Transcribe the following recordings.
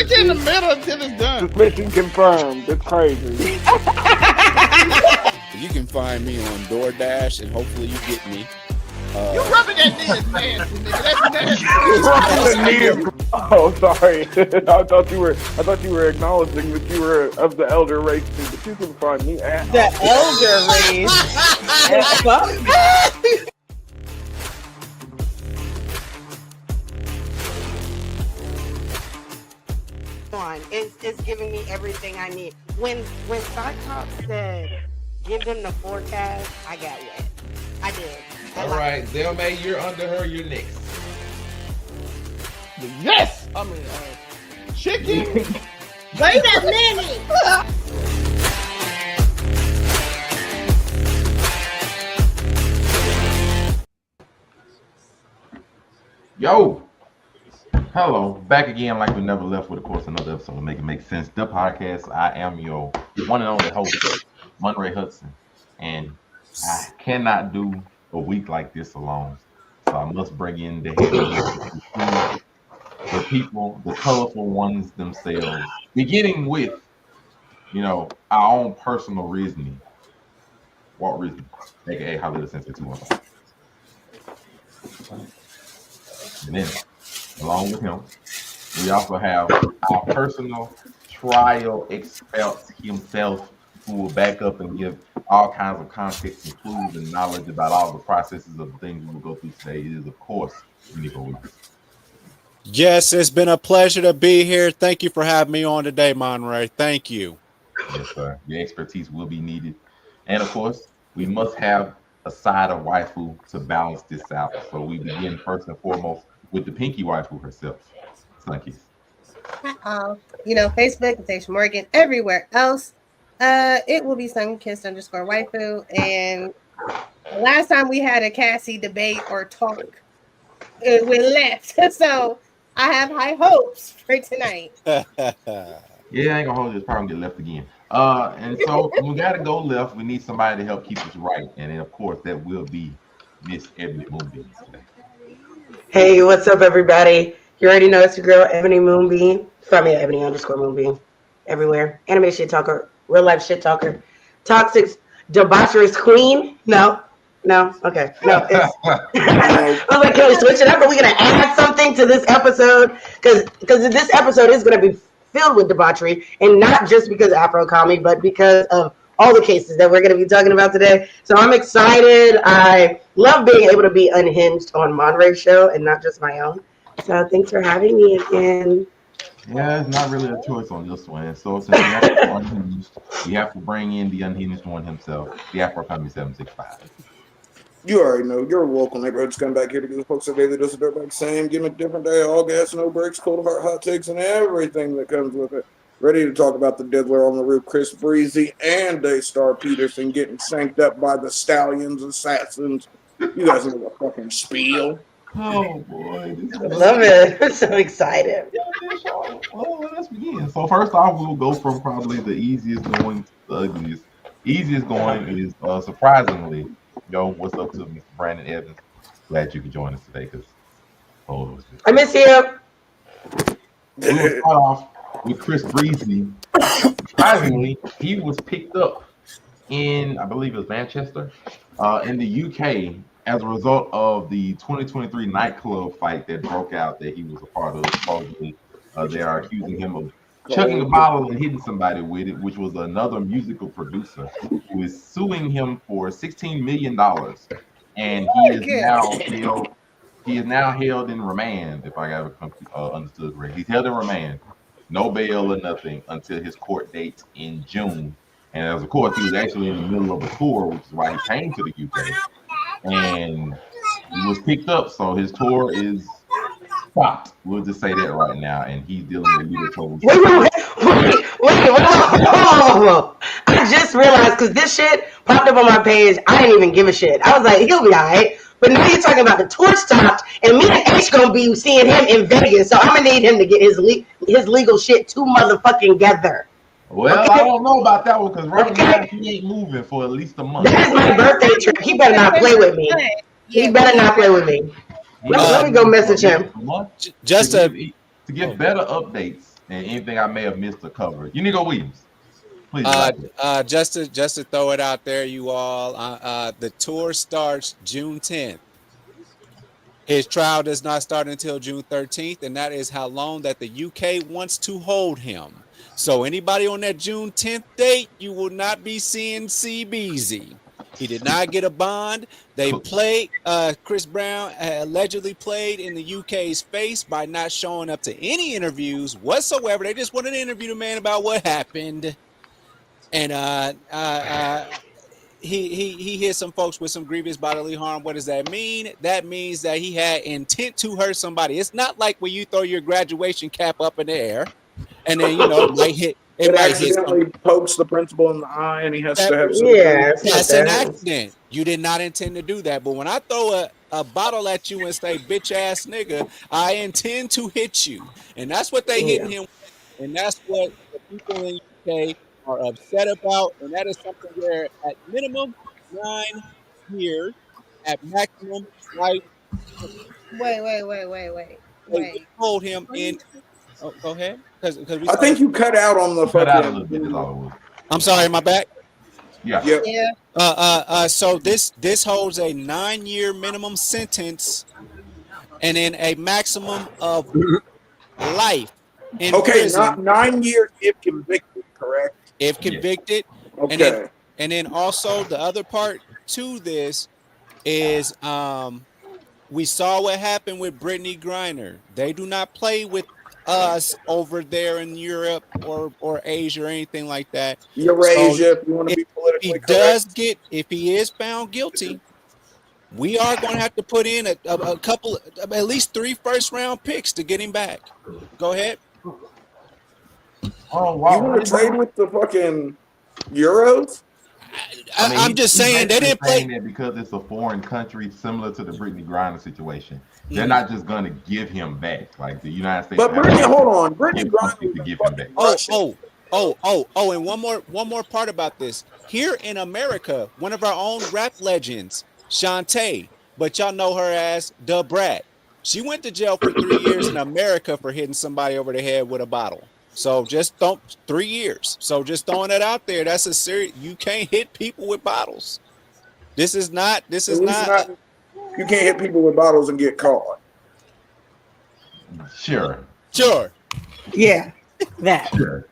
Click in the middle until it's done. Suspicion confirmed. It's crazy. You can find me on DoorDash, and hopefully you get me. You rubbing that knee is nasty, nigga. That's nasty. Oh, sorry. I thought you were acknowledging that you were of the elder race, but you can find me at the elder race. It's giving me everything I need. When Cyclops said, "Give them the forecast," I got wet. I did. All right, Delmay, you're under her. You're next. Yes! I mean, chicken. Wait a minute. Yo, hello, back again like we never left with, of course, another episode of Make It Make Sense, the podcast. I am your one and only host, Monray Hudson, and I cannot do a week like this alone, so I must bring in the head, the people, the colorful ones themselves, beginning with, our own personal reasoning, Walt Disney, aka Hollywood Sensei 215. And then, along with him, we also have our personal trial expert himself, who will back up and give all kinds of context and clues and knowledge about all the processes of the things we will go through today. It is, of course, Nico Weeks. Yes, it's been a pleasure to be here. Thank you for having me on today, Monray. Thank you. Yes, sir. Your expertise will be needed. And, of course, we must have a side of waifu to balance this out. So we begin first and foremost with the pinky waifu herself, Slunkies. Facebook, Natasha Morgan, everywhere else. It will be Sunkissed_waifu. And last time we had a Cassie debate or talk, we left. So I have high hopes for tonight. Yeah, I ain't gonna hold you. It's probably gonna get left again. And so we gotta go left. We need somebody to help keep us right. And then, of course, that will be Miss Ebony Moonbeam today. Hey, what's up, everybody? You already know it's your girl, Ebony Moonbeam. Find me at Ebony_Moonbeam. Everywhere. Anime shit talker, real life shit talker, toxic, debaucherous queen. No. Okay. No. It's, I was like, can we switch it up? Are we going to add something to this episode? Because this episode is going to be filled with debauchery, and not just because of Afro comedy, but because of all the cases that we're going to be talking about today. So I'm excited. I love being able to be unhinged on Monray's show and not just my own. So thanks for having me again. Yeah, it's not really a choice on this one. So since we have to unhinged, we have to bring in the unhinged one himself, the Afro Comedy 765. You already know. You're welcome, neighborhood. Come back here to give the folks a daily dose of dirt back. Same, give them a different day. All gas, no breaks, cold of heart, hot takes, and everything that comes with it. Ready to talk about the Diddler on the Roof, Chris Breezy and Daystar Peterson getting shanked up by the Stallions Assassins. You guys know the fucking spiel. Oh boy, I love it. I'm so excited. Well, let's begin. So first off, we'll go from probably the easiest going to the ugliest. Easiest going is surprisingly, what's up to Mr. Brandon Evans? Glad you could join us today because I miss you. We'll start off with Chris Breezy. Surprisingly, he was picked up in, I believe it was Manchester, in the UK, as a result of the 2023 nightclub fight that broke out that he was a part of. Supposedly, they are accusing him of chucking a bottle and hitting somebody with it, which was another musical producer who is suing him for $16 million. And he is now held in remand, if I got understood correct. He's held in remand, no bail or nothing until his court date in June. And as of course, he was actually in the middle of a tour, which is why he came to the UK. And he was picked up, so his tour is stopped. We'll just say that right now, and he's dealing with legal trouble. Wait. I just realized, because this shit popped up on my page, I didn't even give a shit. I was like, he'll be all right. But now you're talking about the tour stopped, and me and H gonna be seeing him in Vegas, so I'm gonna need him to get his legal shit too motherfucking together. Well, okay. I don't know about that one because right now he ain't moving for at least a month. That's my birthday trip. He better not play with me. He better not play with me. Let me go message him. Just to give better updates And anything I may have missed or covered. Unigo Williams, please. Just to throw it out there, you all. The tour starts June 10th. His trial does not start until June 13th, and that is how long that the UK wants to hold him. So anybody on that June 10th date, you will not be seeing CBZ. He did not get a bond. They played, Chris Brown allegedly played in the UK's face by not showing up to any interviews whatsoever. They just wanted to interview the man about what happened. And he hit some folks with some grievous bodily harm. What does that mean? That means that he had intent to hurt somebody. It's not like when you throw your graduation cap up in the air and then it might hit. It accidentally pokes the principal in the eye, and he has to have some. That's an accident. You did not intend to do that. But when I throw a bottle at you and say, bitch ass nigga, I intend to hit you. And that's what they hitting him with. And that's what the people in the UK are upset about. And that is something where at minimum 9 years, at maximum life. Wait. They hold him in. Oh, go ahead. I think you cut out on the fucking. I'm sorry, am I back? Yeah. Yeah. So this holds a 9-year minimum sentence, and then a maximum of life in prison. Not 9 years if convicted, correct? If convicted, okay. And then also the other part to this is we saw what happened with Brittany Griner. They do not play with us over there in Europe or Asia or anything like that. Eurasia, so if you want to be politically correct. If he is found guilty, we are going to have to put in a couple, at least 3 first-round picks to get him back. Go ahead. Oh wow! You want to trade with the fucking Euros? I'm just saying they didn't play that because it's a foreign country, similar to the Brittany Griner situation. They're not just going to give him back, like the United States. But Brittany, hold on, Brittany Griner to give him back. And one more part about this. Here in America, one of our own rap legends, Shantae, but y'all know her as Da Brat. She went to jail for 3 years in America for hitting somebody over the head with a bottle. So just 3 years. So just throwing it out there. That's a serious. You can't hit people with bottles. This is not. You can't hit people with bottles and get caught. Sure. Yeah. That. Sure.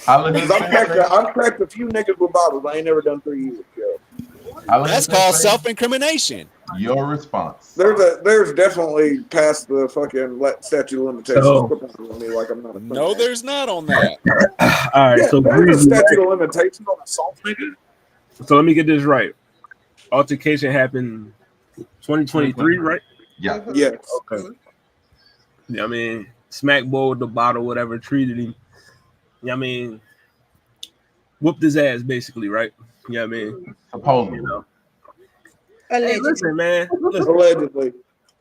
I've cracked a few niggas with bottles. I ain't never done 3 years, yo. That's called self-incrimination. Your response. There's definitely past the fucking statute of limitations. Like I'm not no, there's not on that. All right, so there's a statute of limitations on assault, nigga. So let me get this right. Altercation happened 2023, right? Yeah. Yes. Okay. Yeah, I mean, smack bowl with the bottle, whatever, treated him. Yeah, I mean, whooped his ass basically, right? Yeah, I mean, supposedly. Hey, listen, man. Allegedly.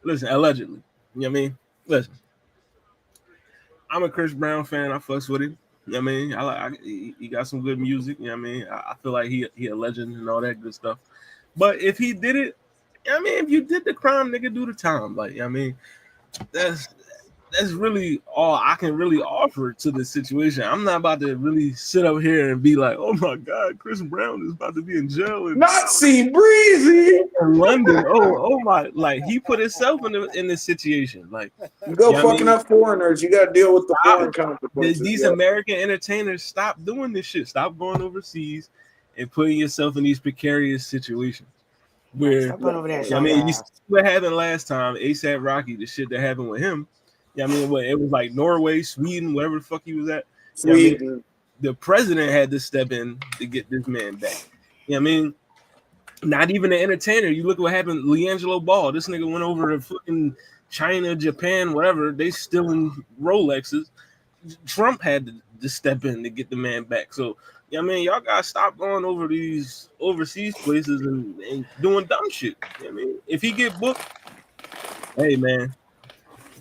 Listen, allegedly. You know what I mean? Listen. I'm a Chris Brown fan. I fucks with him. You know what I mean? He got some good music. You know what I mean? I feel like he a legend and all that good stuff. But if he did it, I mean, if you did the crime, nigga, do the time. Like, you know what I mean? That's really all I can really offer to this situation. I'm not about to really sit up here and be like, oh my God, Chris Brown is about to be in jail. Nazi Breezy in London. Oh my, like he put himself in this situation. Like you go fucking up foreigners, you gotta deal with the foreign consequences. These American entertainers, stop doing this shit. Stop going overseas and putting yourself in these precarious situations. Where I mean, you see what happened last time, ASAP Rocky, the shit that happened with him. Yeah, I mean, it was like Norway, Sweden, wherever the fuck he was at. Sweden. I mean, the president had to step in to get this man back. I mean, not even an entertainer. You look at what happened, LiAngelo Ball. This nigga went over to fucking China, Japan, whatever. They still in Rolexes. Trump had to step in to get the man back. So, I mean, y'all gotta stop going over these overseas places and doing dumb shit. I mean, if he get booked, hey man.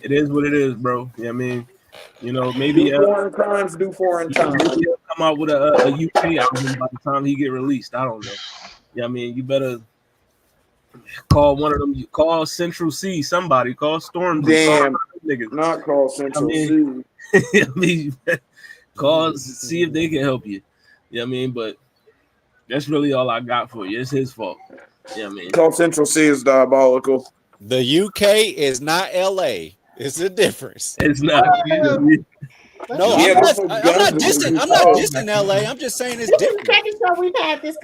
It is what it is, bro. You know what I mean? You know, maybe foreign crimes do foreign times. Maybe he'll come out with a UK album by the time he get released. I don't know. Yeah, I mean, you better Call one of them. Call Central C. Somebody call Stormzy. Damn. Call niggas. Not call Central C. I mean, call, see if they can help you. You know what I mean? But that's really all I got for you. It's his fault. You know what I mean? Call Central C is diabolical. The UK is not LA. It's a difference. It's not. No, Yeah, I'm not dissing LA. I'm just saying it's different. Second show we've had this.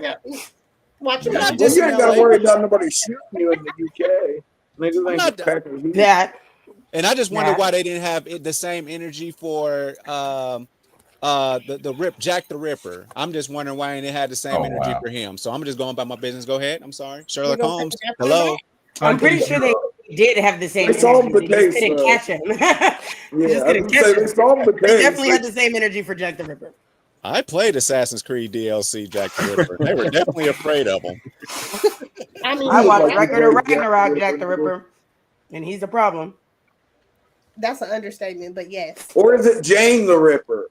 Watch You're not it. Well, you ain't got to LA. worry about nobody shooting you in the UK. Niggas ain't not- just packing heat. That And I just wonder Yeah. why they didn't have the same energy for the Jack the Ripper. I'm just wondering why they didn't have the same energy for him. So I'm just going about my business. Go ahead. I'm sorry, Sherlock gonna Holmes. take that Hello. I'm pretty sure they did have the same They solved energy. the They just case, couldn't though. catch him. Yeah, just I couldn't was catch gonna say him. they solved the They case. definitely had the same energy for Jack the Ripper. I played Assassin's Creed DLC Jack the Ripper. They were definitely afraid of him. I mean, I watched like Record you of played Jack the Ragnarok, Jack the Ripper. Ripper, and he's the problem. that's an understatement, but yes. Or is it Jane the Ripper?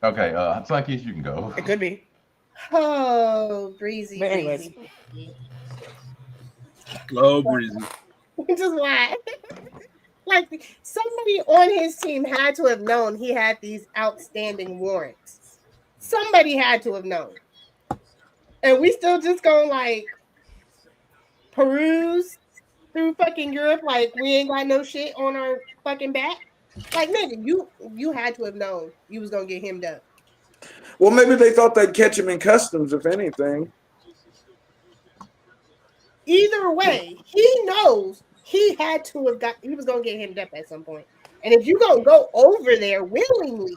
Okay, Sunkiss, you can go. It could be. Oh, breezy. But anyways. breezy. Oh, breezy. Just why? Like somebody on his team had to have known he had these outstanding warrants. Somebody had to have known. And we still just gonna like peruse through fucking Europe like we ain't got no shit on our fucking back. Like nigga, you had to have known you was gonna get him done. Well, maybe they thought they'd catch him in customs, if anything. Either way, he knows he had to have got. He was gonna get him up at some point. And if you gonna go over there willingly,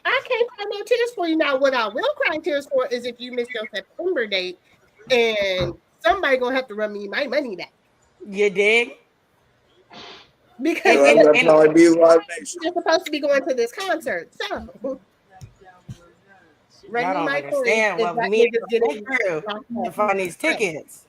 I can't cry no tears for you. Now, what I will cry tears for is if you miss your September date, and somebody gonna have to run me my money back You dig? because So And- that's how I be Live Nation. you're supposed to be going to this concert. So. I don't Running my understand coins is what that we niggas getting through to find these tickets.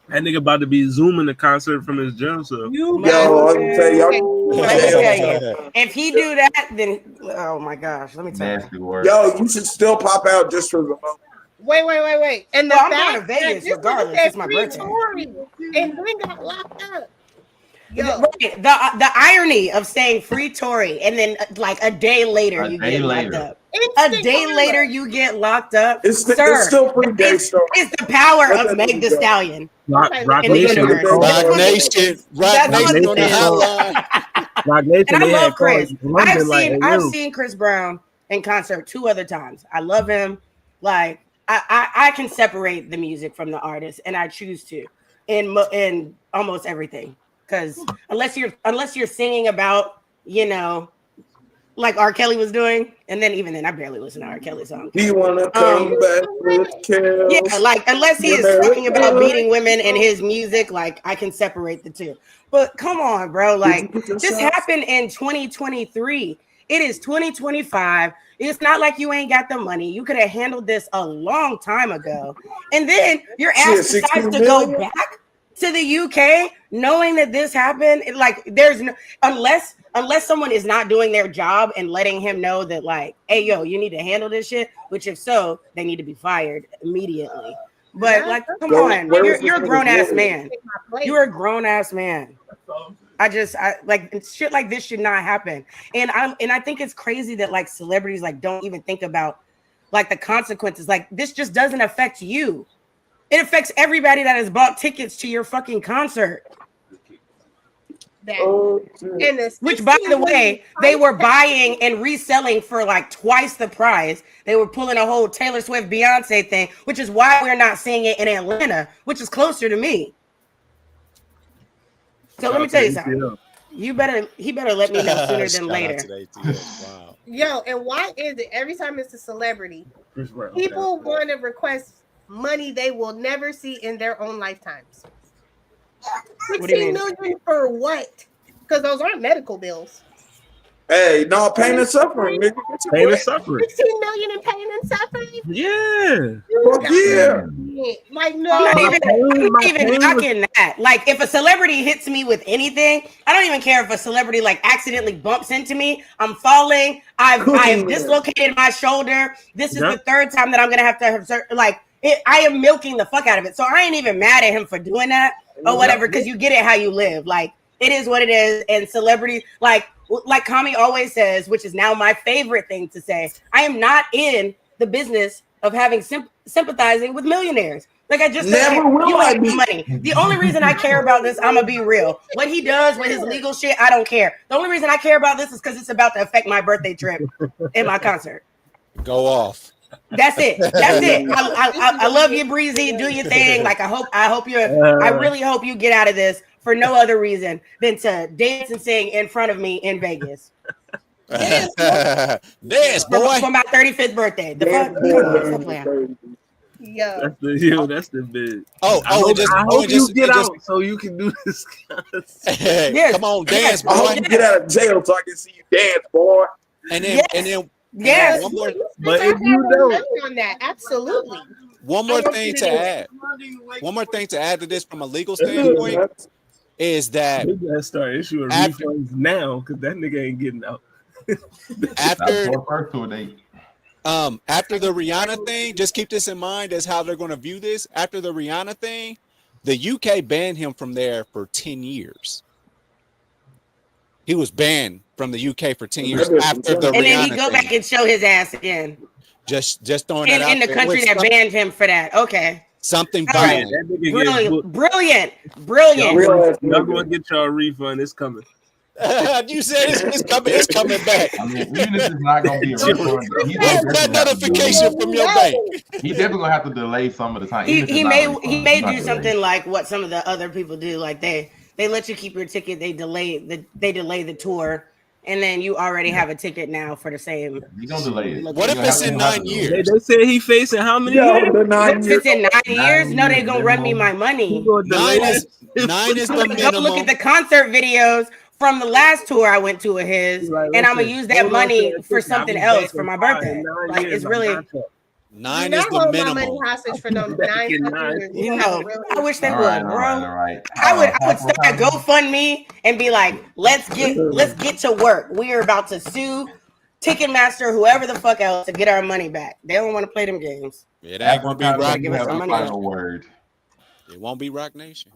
That nigga about to be zooming the concert from his jail cell. You Yo, I can tell y'all. Let me tell you, if he do that, then oh my gosh, let me tell you. Nasty word. Yo, you should still pop out just for the moment. Wait. And the Well, I'm fact going to Vegas that this regardless. nigga said It's my free birthday. Tory and then got locked up. Yo, Right. The irony of saying free Tory and then like a day later you get locked up. A day later you get locked up. It's Sir, still pretty day it's, strong. it's the power Let of that Meg nigga the go. Stallion. Rock In the Nation. universe. Called, That's Rock what it Nation, is. Rock That's Nation what on the it is. hotline. Rock Nation. And I They love had Chris. called London I've like, hey, I've yo. seen Chris Brown in concert 2 other times. I love him. Like I can separate the music from the artist, and I choose to in almost everything. Because unless you're singing about, you know, like R. Kelly was doing, and then even then I barely listen to R. Kelly songs. Do you want to come back with kills? Yeah, like unless he is talking about beating women in his music, like I can separate the two. But come on, bro, like this happened in 2023. It is 2025. It's not like you ain't got the money. You could have handled this a long time ago. And then your ass decides to go back to the UK knowing that this happened. Like there's no unless someone is not doing their job and letting him know that like, hey yo, you need to handle this shit, which if so, they need to be fired immediately. But like, come on, you're a grown ass man. You're a grown ass man. I like shit like this should not happen. And I think it's crazy that like celebrities like don't even think about like the consequences. Like this just doesn't affect you. It affects everybody that has bought tickets to your fucking concert. Which, by the way, they were buying and reselling for like twice the price. They were pulling a whole Taylor Swift Beyonce thing, which is why we're not seeing it in Atlanta, which is closer to me. So let me tell you something. He better let me know sooner than later. Wow. Yo, and why is it every time it's a celebrity, people want to request money they will never see in their own lifetimes? 16 million for what? Because those aren't medical bills. Hey, no, pain and suffering, nigga. Pain and suffering. 16 million in pain and suffering? Yeah. Fuck yeah. Like, no. I'm not even knocking that. Like, if a celebrity hits me with anything, I don't even care if a celebrity like accidentally bumps into me. I'm falling. I've dislocated my shoulder. This is the third time that I'm gonna have to like. I am milking the fuck out of it. So I ain't even mad at him for doing that or whatever, because you get it how you live. Like, it is what it is. And celebrities, like Kami always says, which is now my favorite thing to say, I am not in the business of having sympathizing with millionaires. Like, I just Never will you I ain't be. money. The only reason I care about this, I'm gonna be real. What he does with his legal shit, I don't care. The only reason I care about this is because it's about to affect my birthday trip and my concert. Go off. That's it. That's it. I love you, Breezy. Do your thing. Like, I really hope you get out of this for no other reason than to dance and sing in front of me in Vegas. Dance, boy. For my 35th birthday. The fuck? Come on, stop playing. Yeah. That's the bit. I hope you get out so you can do this. Yes. Come on, dance, boy. I hope you get out of jail so I can see you dance, boy. And then yes. One more, but if you don't on that, absolutely. One more thing to add to this from a legal standpoint is that we gotta start issuing refunds now because that nigga ain't getting out. After the Rihanna thing, just keep this in mind as how they're going to view this. After the Rihanna thing, the UK banned him from there for 10 years. He was banned from the UK for 10 years after the Rihanna and then he go thing. back and show his ass again. Just throwing that out in the there. country that banned him for that. Okay. Something violent. violent. Brilliant. Y'all going to get y'all a refund. It's coming. You said it's coming back. I mean, even if it's not going to be a refund, that notification from your bank. He's definitely going to have to delay some of the time. He may do something like what some of the other people do. Like they let you keep your ticket. They delay the tour. And then you already have a ticket now for the same. You gonna delay it? What if it's in 9 years? They said he facing how many years? If it's in 9 years, no, they gonna run me my money. 9 is the minimum. Go look at the concert videos from the last tour I went to of his, and I'm gonna use that money for something else for my birthday. Like, it's really 9 is the minimum. My money hostage for them 9 years. You know, I wish they would, bro. All right. I would start a GoFundMe and be like, let's get to work. We are about to sue Ticketmaster, whoever the fuck else, to get our money back. They don't want to play them games. It ain't gonna be Rock Nation. Final word. It won't be Rock Nation.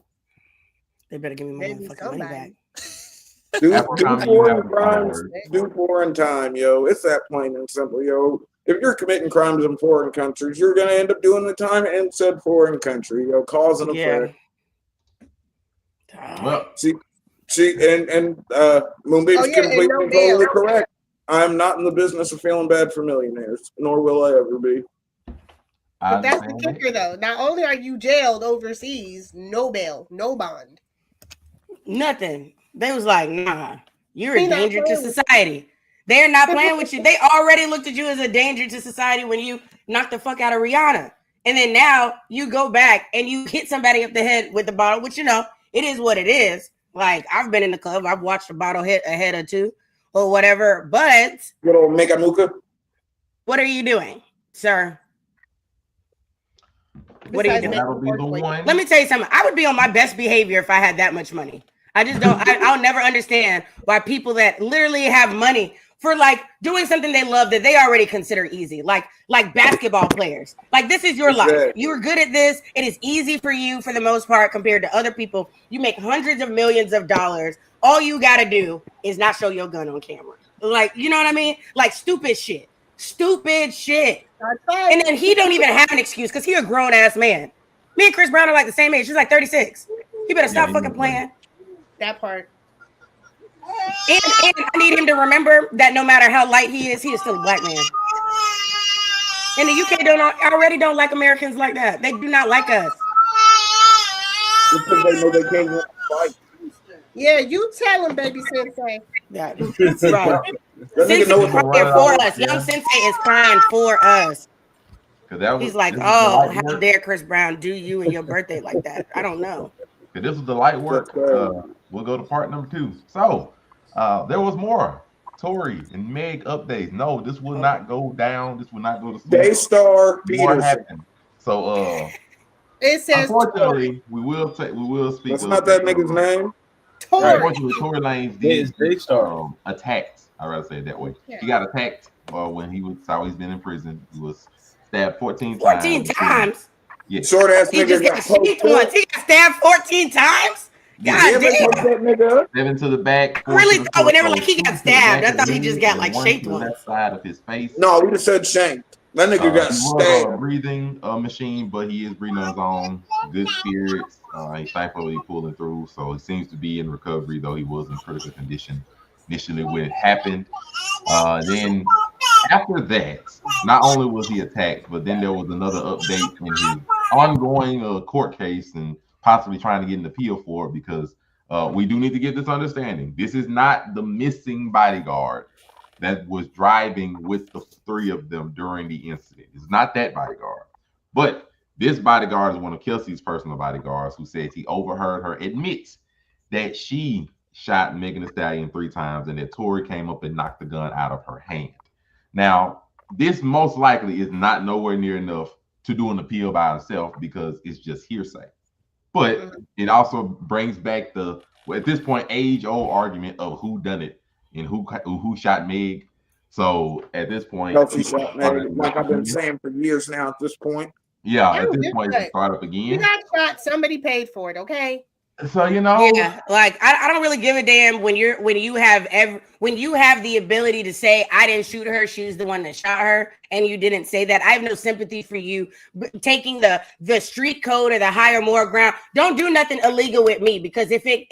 They better give me my fucking money back. Do foreign time, yo. It's that plain and simple, yo. If you're committing crimes in foreign countries, you're gonna end up doing the time in said foreign country, yo. Cause and effect. Well, see, and Moonbeam's completely and totally correct. I'm not in the business of feeling bad for millionaires, nor will I ever be. But that's the kicker, though. Not only are you jailed overseas, no bail, no bond, nothing. They was like, nah, you're a danger to society. They're not playing with you. They already looked at you as a danger to society when you knocked the fuck out of Rihanna. And then now you go back and you hit somebody up the head with the bottle, which, you know, it is what it is. Like, I've been in the club. I've watched a bottle hit a head or two or whatever. But good old Megamuka. What are you doing, sir? What are you doing? Let me tell you something. I would be on my best behavior if I had that much money. I just don't. I'll never understand why people that literally have money for like doing something they love that they already consider easy, like basketball players. Like, this is your life. You are good at this. It is easy for you for the most part compared to other people. You make hundreds of millions of dollars. All you got to do is not show your gun on camera. Like, you know what I mean? Like, stupid shit. And then he don't even have an excuse because he a grown ass man. Me and Chris Brown are like the same age. She's like 36. He better stop fucking playing. That part. And I need him to remember that no matter how light he is still a black man. And the UK already don't like Americans like that. They do not like us. Because they know they can't fight. Yeah, you tell him, baby sensei. Yeah, that's right. Sensei is crying for us. Young Sensei is crying for us. He's like, oh, how dare Chris Brown do you and your birthday like that? I don't know. This was the light work. We'll go to part number 2. So, there was more Tory and Meg updates. No, this will not go down. This will not go to sleep. Daystar Peterson. Happened. So, it says unfortunately, we will speak. That's not that nigga's name. Tory. Unfortunately, Tory Lanez did attacked. I'd rather say it that way. Yeah. He got attacked when he was. He's been in prison. He was stabbed 14 times. 14 times. Yes. Short ass He nigga just got got shit poked once. up. He got stabbed 14 times. God Yeah, they damn. poked that nigga up. 7 to the back, I 4 to really the thought whenever torso, like he 2 got to the stabbed, back I of the thought he just head, got and like 1 to shaped the once. left side of his face. No, we just said shanked. That nigga got He was on a stabbed. breathing machine, but he is breathing on his own. Good spirits. He's thankfully pulling through, so he seems to be in recovery, though he was in critical condition initially when it happened. Then after that, not only was he attacked, but then there was another update in his ongoing court case and possibly trying to get an appeal for it because we do need to get this understanding. This is not the missing bodyguard that was driving with the 3 of them during the incident. It's not that bodyguard. But this bodyguard is one of Kelsey's personal bodyguards who says he overheard her admit that she shot Megan Thee Stallion 3 times and that Tory came up and knocked the gun out of her hand. Now, this most likely is not nowhere near enough to do an appeal by itself because it's just hearsay. But it also brings back the, well, at this point, age-old argument of who done it and who shot Meg. So at this point, Kelsey shot Meg, like I've been saying for years now. At this point, yeah, Yeah, at this you're point, good. it's start up You again. got shot. Somebody paid for it. Okay. So you know, Yeah, like I don't really give a damn when you have the ability to say I didn't shoot her, she was the one that shot her, and you didn't say that. I have no sympathy for you taking the street code or the higher moral ground. Don't do nothing illegal with me because if it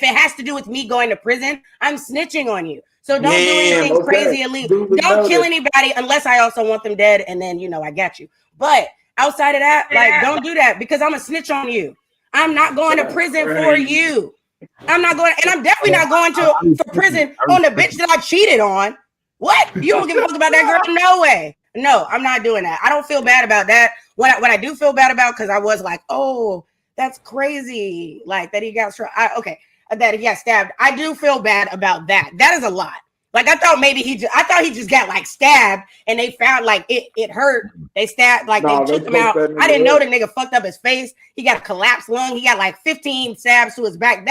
has to do with me going to prison, I'm snitching on you. So don't do anything crazy illegal. Don't kill anybody unless I also want them dead, and then I got you. But outside of that, like don't do that because I'm a snitch on you. I'm not going to prison for you. I'm not going, and I'm definitely not going for prison on the bitch that I cheated on. What? You don't give a fuck about that girl? No way. No, I'm not doing that. I don't feel bad about that. What I do feel bad about, because I was like, oh, that's crazy. Like that he got struck. That he got stabbed. I do feel bad about that. That is a lot. Like I thought maybe he just got like stabbed and they found like it hurt. They stabbed, like they took him out. I didn't know the nigga fucked up his face. He got a collapsed lung. He got like 15 stabs to his back.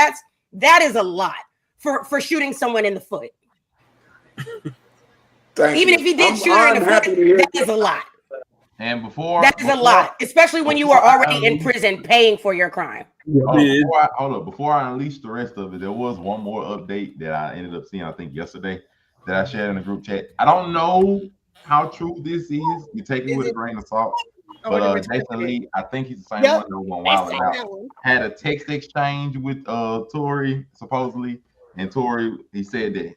That is a lot for shooting someone in the foot. Even if he did shoot her in the foot, that is a lot. And before that is a lot, especially when you are already in prison paying for your crime. Before I unleash the rest of it, there was one more update that I ended up seeing, I think yesterday, that I shared in the group chat. I don't know how true this is. You take it with a grain of salt. But Jason Lee, I think he's the same one that went wild out. Had a text exchange with Tory, supposedly. And Tory, he said that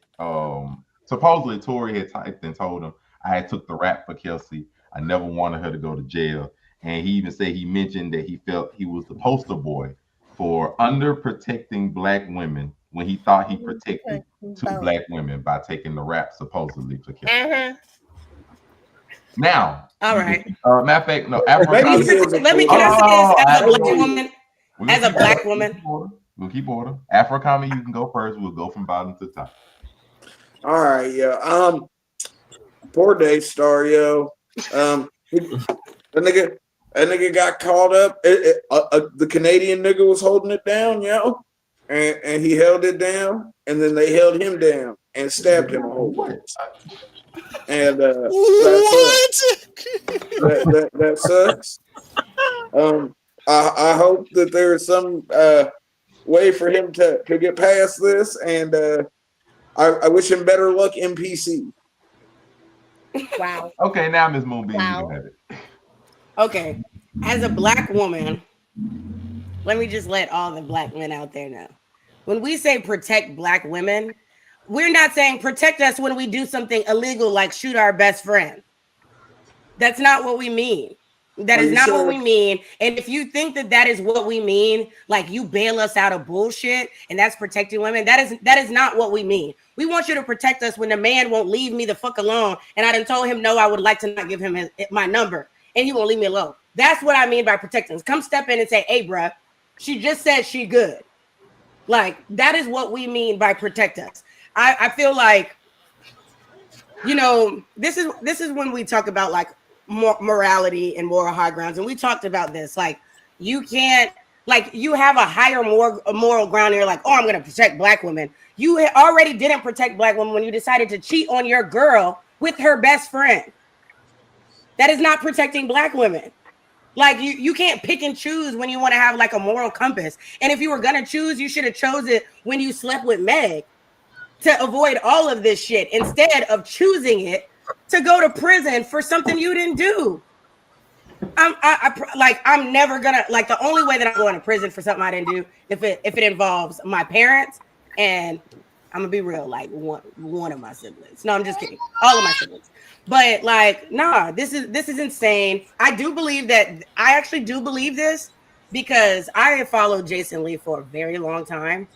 supposedly Tory had typed and told him, I had took the rap for Kelsey. I never wanted her to go to jail. And he even said he mentioned that he felt he was the poster boy for underprotecting Black women when he thought he protected 2 Black women by taking the rap supposedly for Kelsey. Now, all right. Matter of fact, no. Can I say this as a black woman? We'll keep order. Afro-Commie, you can go first. We'll go from bottom to top. All right, yeah. Poor Daystar, yo. That nigga got caught up. The Canadian nigga was holding it down, yo, and he held it down, and then they held him down and stabbed him a whole bunch. And that sucks. I hope that there's some way for him to get past this, and I wish him better luck in PC. Wow. Okay, now Ms. Moonbeam, you can have it. Okay, as a Black woman, let me just let all the Black men out there know. When we say protect Black women, we're not saying protect us when we do something illegal like shoot our best friend. That's not what we mean. That is not what we mean. And if you think that is what we mean, like you bail us out of bullshit and that's protecting women, that is not what we mean. We want you to protect us when the man won't leave me the fuck alone. And I done told him, no, I would like to not give him my number. And he won't leave me alone. That's what I mean by protecting us. Come step in and say, hey, bruh, she just said she good. Like, that is what we mean by protect us. I feel like, this is when we talk about like morality and moral high grounds. And we talked about this. Like, you can't, like, you have a higher moral ground and you're like, oh, I'm going to protect Black women. You already didn't protect Black women when you decided to cheat on your girl with her best friend. That is not protecting Black women. Like you can't pick and choose when you want to have like a moral compass. And if you were gonna choose, you should have chose it when you slept with Meg to avoid all of this shit instead of choosing it to go to prison for something you didn't do. I'm never gonna like the only way that I'm going to prison for something I didn't do if it involves my parents and I'm gonna be real, like one of my siblings. No, I'm just kidding. All of my siblings. But like, nah, this is insane. I actually do believe this because I have followed Jason Lee for a very long time.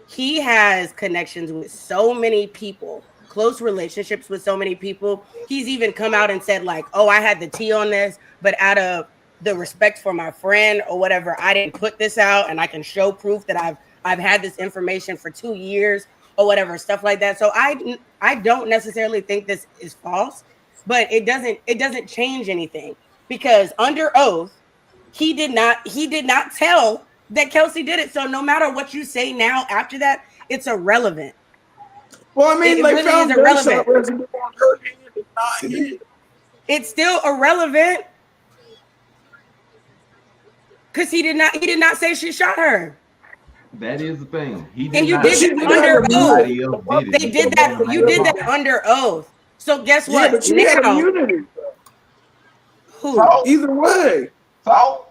He has connections with so many people, close relationships with so many people. He's even come out and said, like, oh, I had the tea on this, but out of the respect for my friend or whatever, I didn't put this out and I can show proof that I've had this information for 2 years or whatever, stuff like that. So I don't necessarily think this is false, but it doesn't change anything because under oath, he did not tell that Kelsey did it. So no matter what you say now after that, it's irrelevant. Well, I mean, it they really found is irrelevant. gunshot residue on her hand and not his. It's still irrelevant because he did not say she shot her. That is the thing. He did And you not did say it under somebody oath. else did it. They did that. You did that under oath. So guess what? Yeah, but she had Now, immunity. who? So, Either way. so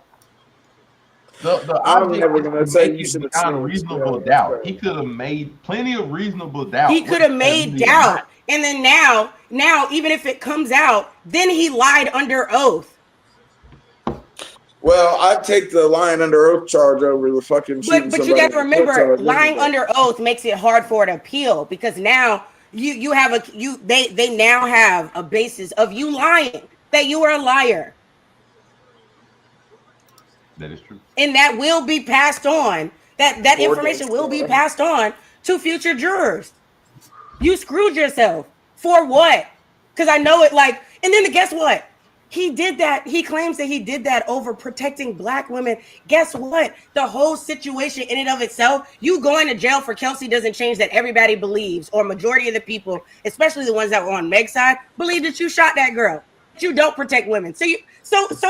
the I'm object never is gonna to say make you it should have beyond seen it. reasonable Yeah, doubt. that's He could have made plenty of reasonable doubt. He could have made doubt. And then now, even if it comes out, then he lied under oath. Well, I'd take the lying under oath charge over the fucking shooting But you got to somebody remember, charge lying anyway. under oath makes it hard for it to appeal because now they now have a basis of you lying, that you are a liar. That is true. And that will be passed on. That information will be passed on to future jurors. You screwed yourself. For what? Because I know it like, and then guess what? He did that. He claims that he did that over protecting Black women. Guess what? The whole situation in and of itself, you going to jail for Kelsey doesn't change that everybody believes, or majority of the people, especially the ones that were on Meg's side, believe that you shot that girl. That you don't protect women. So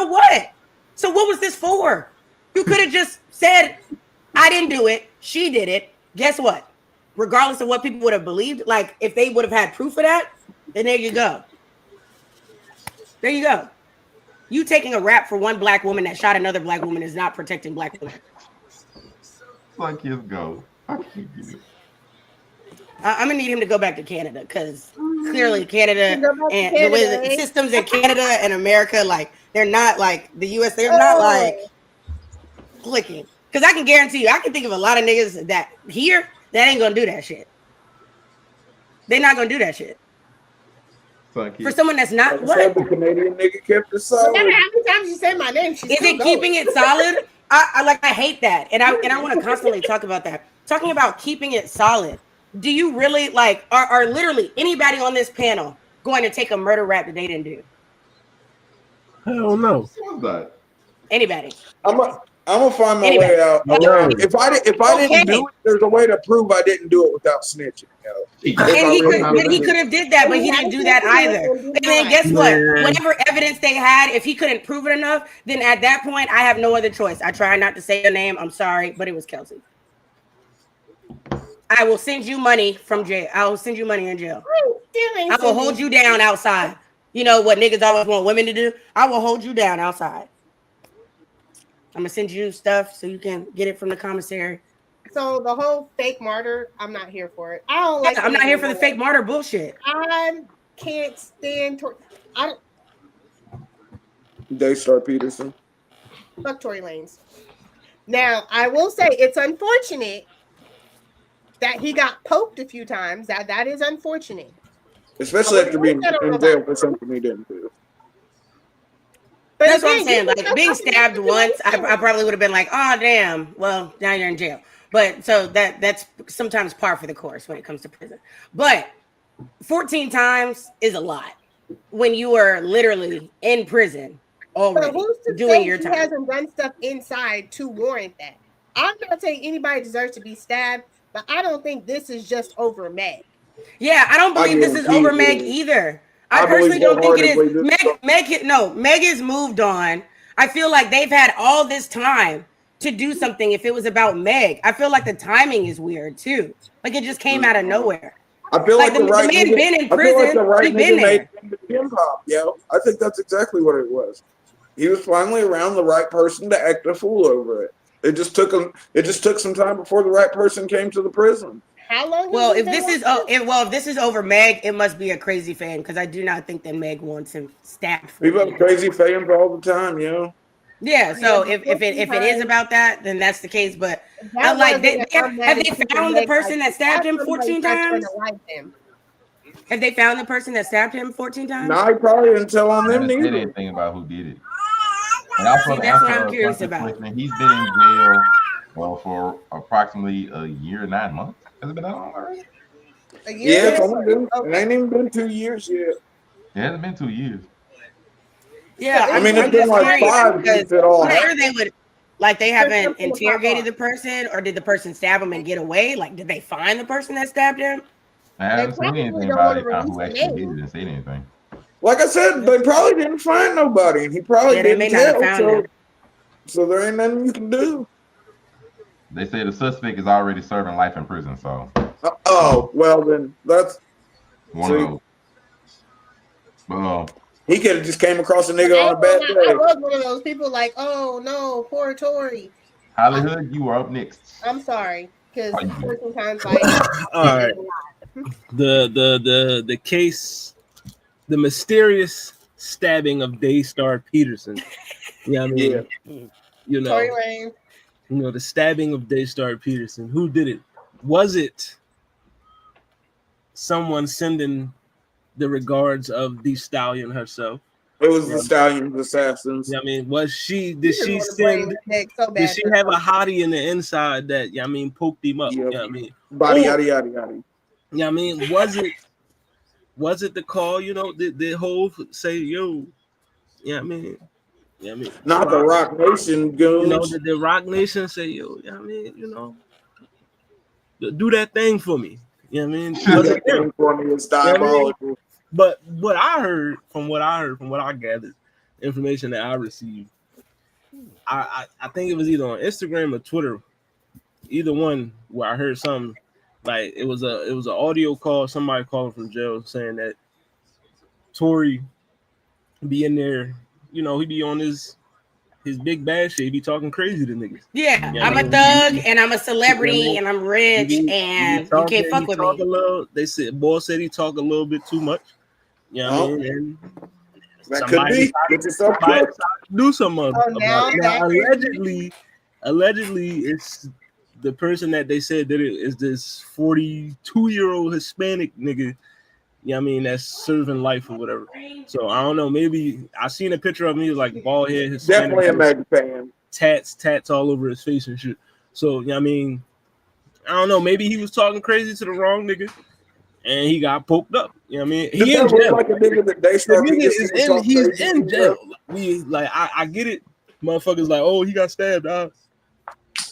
what? So what was this for? You could have just said, I didn't do it. She did it. Guess what? Regardless of what people would have believed, like if they would have had proof of that, then there you go. There you go. You taking a rap for one Black woman that shot another Black woman is not protecting Black women. Like his go. I can't get it. I'm gonna need him to go back to Canada because clearly Canada and Canada, the way the systems in Canada and America, like they're not like the US. They're not like clicking. Because I can guarantee you, I can think of a lot of niggas that here that ain't gonna do that shit. They're not gonna do that shit. For someone that's not what? The Canadian nigga kept it solid. No matter how many times you say my name, she's is it keeping it solid? I hate that, and I want to constantly talk about that. Talking about keeping it solid. Do you really like are literally anybody on this panel going to take a murder rap that they didn't do? Hell no. What's that? Anybody? I'm gonna find my way out. If I didn't do it, there's a way to prove I didn't do it without snitching. And he could have did that, but he didn't do that either. And then guess what? Whatever evidence they had, if he couldn't prove it enough, then at that point, I have no other choice. I try not to say your name. I'm sorry, but it was Kelsey. I will send you money from jail. I will send you money in jail. I will hold you down outside. You know what niggas always want women to do? I will hold you down outside. I'm gonna send you stuff so you can get it from the commissary. So the whole fake martyr, I'm not here for it. I don't like. I'm not here for the fake martyr bullshit. I can't stand Tory. Daystar Peterson. Fuck Tory Lanez. Now I will say it's unfortunate that he got poked a few times. That is unfortunate. Especially after being in jail for something he didn't do. But that's what I'm saying. Like being stabbed once, I probably would have been like, "Oh damn!" Well, now you're in jail. But so that's sometimes par for the course when it comes to prison. But 14 times is a lot when you are literally in prison already doing your time. He hasn't done stuff inside to warrant that. I'm not saying anybody deserves to be stabbed, but I don't think this is just over Meg. Yeah, I don't believe this is over Meg either. I personally don't think it is. Meg has moved on. I feel like they've had all this time to do something. If it was about Meg, I feel like the timing is weird too. Like it just came out of nowhere. I feel like, the man been in I feel like the prison. right He been nigga made there. the Jim Pop, yo. I think that's exactly what it was. He was finally around the right person to act a fool over it. It just took him. It just took some time before the right person came to the prison. How long? Well, if this is over Meg, it must be a crazy fan because I do not think that Meg wants him stabbed. People have crazy fans all the time, yo. Yeah, so if it is about that, then that's the case. But I like have they found the person that stabbed him 14 times? Have they found the person that stabbed him 14 times? No, he probably didn't tell on them They neither. didn't think about who did it. And also, that's what I'm curious about. He's been in jail for approximately a year and 9 months. Has it been that long already? Yeah, it's only been, it ain't even been 2 years yet. It hasn't been 2 years. Yeah, I mean, it's been like 5 since it all happened. I'm sure they would, like, they haven't interrogated the person, or did the person stab him and get away? Like, did they find the person that stabbed him? I haven't seen anything about it. Who actually did it and said anything. Like I said, they probably didn't find nobody, and he probably didn't tell. So there ain't nothing you can do. They say the suspect is already serving life in prison. So. Oh well, then that's one of those. He could have just came across a nigga on a bad day. I was one of those people like, oh no, poor Tory. Hollywood, you are up next. I'm sorry, because sometimes like. All right. The case, the mysterious stabbing of Daystar Peterson. Yeah, I mean, you know, Tory Lanez. You know, the stabbing of Daystar Peterson. Who did it? Was it someone sending the regards of the Stallion herself? It was the Stallion's assassins. Yeah, I mean, was she? Did she send? Did she have a hottie in the inside that? Yeah, I mean, poked him up. Yep. Yeah, I mean, body yada yada yada. Yeah, I mean, was it the call? You know, did Hov say, "Yo"? Yeah, I mean. Yeah, I mean, not the Rock Nation goons. You know, the Rock Nation say, "Yo, yeah, I mean, you know, do that thing for me." You know what I mean? Do that thing for me is diabolical. But what I heard, from what I gathered, information that I received, I think it was either on Instagram or Twitter, either one, where I heard something like it was an audio call, somebody calling from jail saying that Tory be in there. You know, he be on his big bad shit. He be talking crazy to niggas. Yeah, you know, I'm a thug and I'm a celebrity and I'm rich and you can't fuck with me. They said, boy said he talk a little bit too much. You know what I mean? And that could be. Do something about it. Now, allegedly, it's the person that they said that it is this 42-year-old Hispanic nigga. Yeah, I mean, that's serving life or whatever. So I don't know. Maybe I seen a picture of me like bald head. Definitely a Meg fan. Tats all over his face and shit. So yeah, I mean, I don't know. Maybe he was talking crazy to the wrong nigga, and he got poked up. You know what I mean? He in jail. Like a nigga that he's in jail. I get it. Motherfuckers like, oh, he got stabbed. You know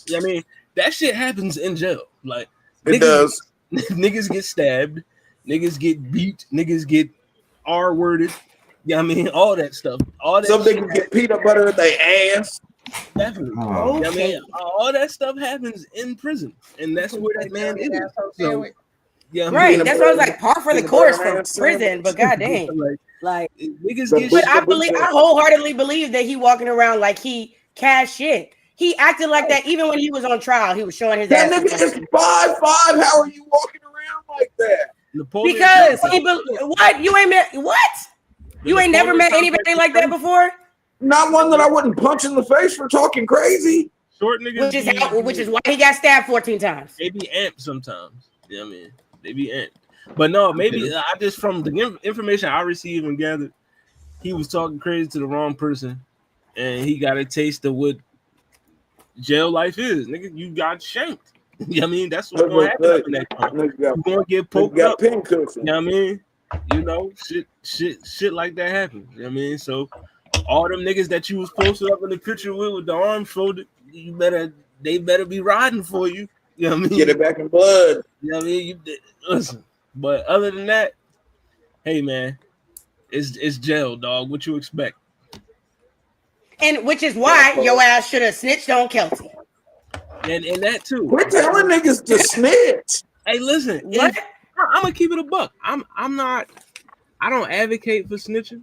what I mean? That shit happens in jail. Like it does. Niggas get stabbed. Niggas get beat. Niggas get R-worded. Yeah, I mean, all that stuff. All that. Some niggas get peanut butter in their ass. Definitely. Okay. I mean, all that stuff happens in prison, and that's where that man is. So, yeah, right. That's why I was like, par for the course from prison. But goddamn, like niggas get. But I wholeheartedly believe that he walking around like he cash shit. He acted like that even when he was on trial. He was showing his ass. That nigga is 5'5". How are you walking around like that? Napoleon, because what you ain't met what you ain't never met anybody like that before. Not one that I wouldn't punch in the face for talking crazy. Short niggas, which is why he got stabbed 14 times. They be amped sometimes. Yeah, I mean, they be amped. But no, maybe I just from the information I received and gathered, he was talking crazy to the wrong person, and he got a taste of what jail life is. Nigga, you got shanked. You know what I mean? That's what's gonna happen after that time. You're gonna get poked up. You know what I mean? You know, shit like that happens. You know what I mean? So all them niggas that you was posted up in the picture with the arms folded, they better be riding for you. You know what I mean? Get it back in blood. You know what I mean? Listen. But other than that, hey man, it's jail, dog. What you expect? And which is why your ass should have snitched on Kelsey. And that too. We're telling niggas to snitch. Hey, listen, What? I'm gonna keep it a buck. I don't advocate for snitching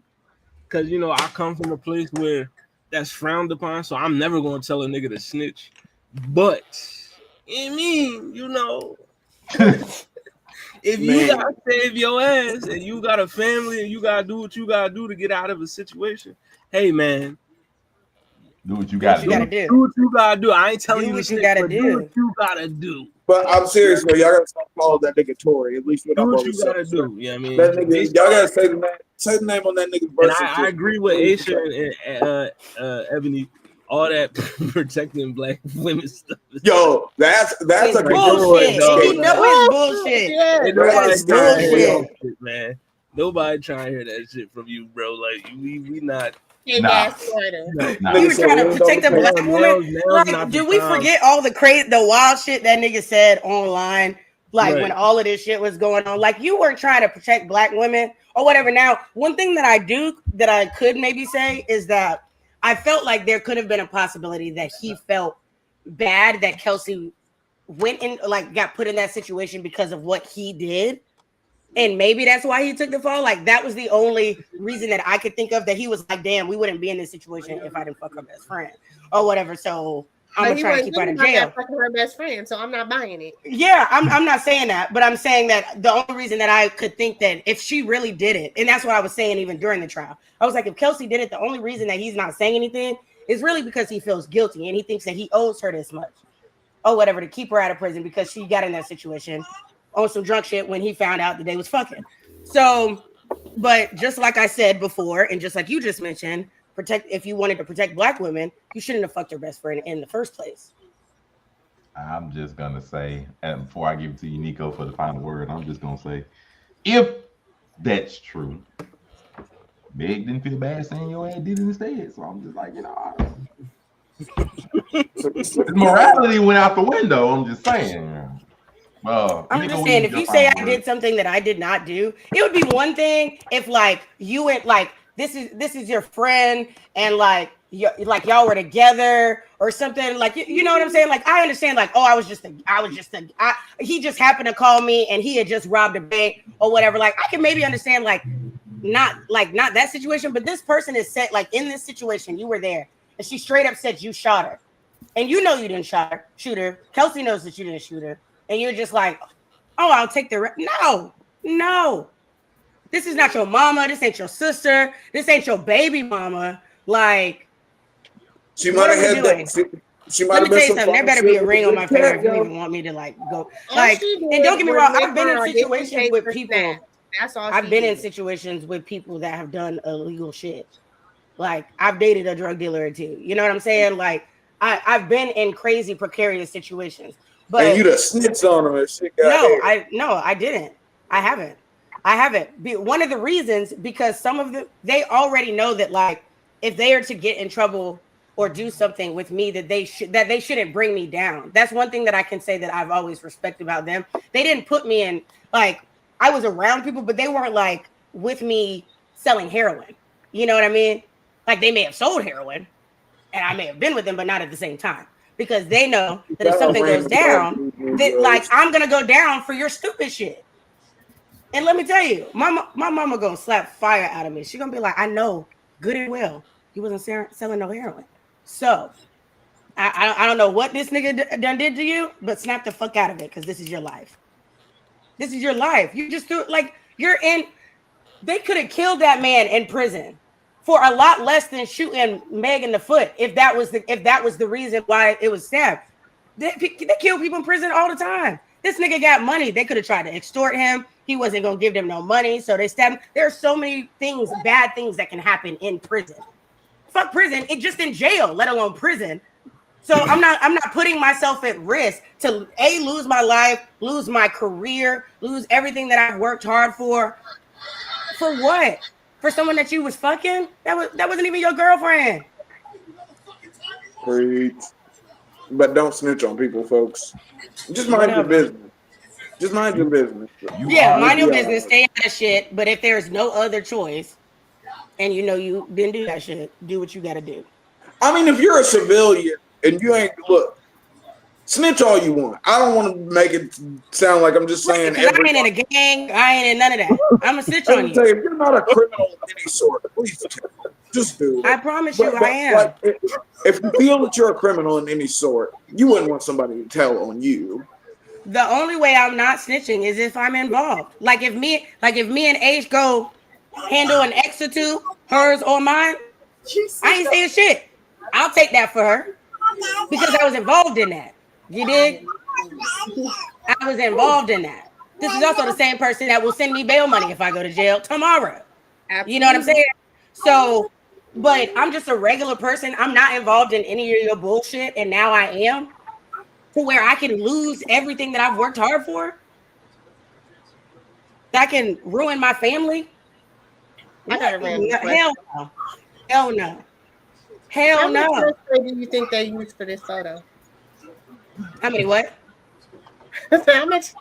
because I come from a place where that's frowned upon, so I'm never gonna tell a nigga to snitch. But if you gotta save your ass and you got a family and you gotta do what you gotta do to get out of a situation, hey man, do what you gotta do. Do what you gotta do. I ain't telling you what to you gotta do what you gotta do. But I'm serious, though. Y'all gotta stop calling that nigga Tory. At least do what you gotta do. Yeah, I mean, that nigga, y'all gotta say the name on that nigga's birth certificate. I agree with Aisha and Ebony. All that protecting black women stuff. Yo, that's a bullshit. You know it's bullshit. That's bullshit, man. Nobody trying to hear that shit from you, bro. Like we not. Nah. You were trying to protect a black woman. Like, did we forget all the wild shit that nigga said online? Like when all of this shit was going on, like you weren't trying to protect black women or whatever. Now, one thing that I could maybe say is that I felt like there could have been a possibility that he felt bad that Kelsey went in, like got put in that situation because of what he did. And maybe that's why he took the fall. Like that was the only reason that I could think of, that he was like, damn, we wouldn't be in this situation if I didn't fuck her best friend or whatever. So I'm gonna try to keep her in jail. Fucking her best friend, so I'm not buying it. Yeah, I'm not saying that, but I'm saying that the only reason that I could think that if she really did it, and that's what I was saying even during the trial, I was like, if Kelsey did it, the only reason that he's not saying anything is really because he feels guilty and he thinks that he owes her this much or whatever to keep her out of prison because she got in that situation on some drunk shit when he found out that they was fucking. So, but just like I said before, and just like you just mentioned, if you wanted to protect black women, you shouldn't have fucked her best friend in the first place. I'm just gonna say, and before I give it to you, Nico, for the final word, I'm just gonna say, if that's true, Meg didn't feel bad saying your ass did it instead. So I'm just like, morality went out the window. I'm just saying. I'm just saying, if you say I did something that I did not do, it would be one thing if like you went like this is your friend and like y'all were together or something, like you know what I'm saying? Like I understand, like he just happened to call me and he had just robbed a bank or whatever. Like I can maybe understand not that situation, but this person is set like in this situation, you were there and she straight up said you shot her. And you know you didn't shoot her. Kelsey knows that you didn't shoot her. And you're just like, oh, I'll take the no. This is not your mama. This ain't your sister. This ain't your baby mama. Like, she might have had that. She might have been. Let me tell you something. There better be a ring on my finger if you even want me to like go. Like, and don't get me wrong, I've been in situations with people. That's all. I've been in situations with people that have done illegal shit. Like, I've dated a drug dealer or two. You know what I'm saying? Like, I've been in crazy precarious situations. But and you just snitched on them and shit. I didn't. I haven't. One of the reasons, because some of them, they already know that like if they are to get in trouble or do something with me, that they shouldn't bring me down. That's one thing that I can say that I've always respected about them. They didn't put me in, like, I was around people, but they weren't like with me selling heroin. You know what I mean? Like they may have sold heroin and I may have been with them, but not at the same time. Because they know that if something goes down, that like I'm gonna go down for your stupid shit. And let me tell you, my mama gonna slap fire out of me. She gonna be like, I know good and well you wasn't selling no heroin. So I don't know what this nigga done did to you, but snap the fuck out of it because this is your life. This is your life. You just threw like you're in. They could have killed that man in prison for a lot less than shooting Meg in the foot. If that was the reason why it was stabbed, they kill people in prison all the time. This nigga got money. They could have tried to extort him. He wasn't gonna give them no money, so they stabbed him. There are so many things, bad things that can happen in prison. Fuck prison. It just in jail, let alone prison. So I'm not putting myself at risk to lose my life, lose my career, lose everything that I've worked hard for. For what? For someone that you was fucking? That wasn't even your girlfriend. Preach. But don't snitch on people, folks. Just mind your business. Just mind your business. Mind your business. Stay out of shit. But if there's no other choice, and you know you didn't do that shit, do what you got to do. I mean, if you're a civilian and you ain't look, snitch all you want. I don't want to make it sound like I'm just saying Because I ain't in a gang. I ain't in none of that. I'm a snitch on I'm saying, you. if you're not a criminal of any sort, please just do I it. promise you, I am. Like, if you feel that you're a criminal in any sort, you wouldn't want somebody to tell on you. The only way I'm not snitching is if I'm involved. Like if me and H go handle an X or two, hers or mine, I ain't saying shit. I'll take that for her because I was involved in that. You dig? I was involved in that. This is also the same person that will send me bail money if I go to jail tomorrow. You know what I'm saying? So, but I'm just a regular person. I'm not involved in any of your bullshit, and now I am to where I can lose everything that I've worked hard for. That can ruin my family. I got a random question. Hell no. Hell no. Hell How much no. hair spray do you think they used for this photo? How many what? How much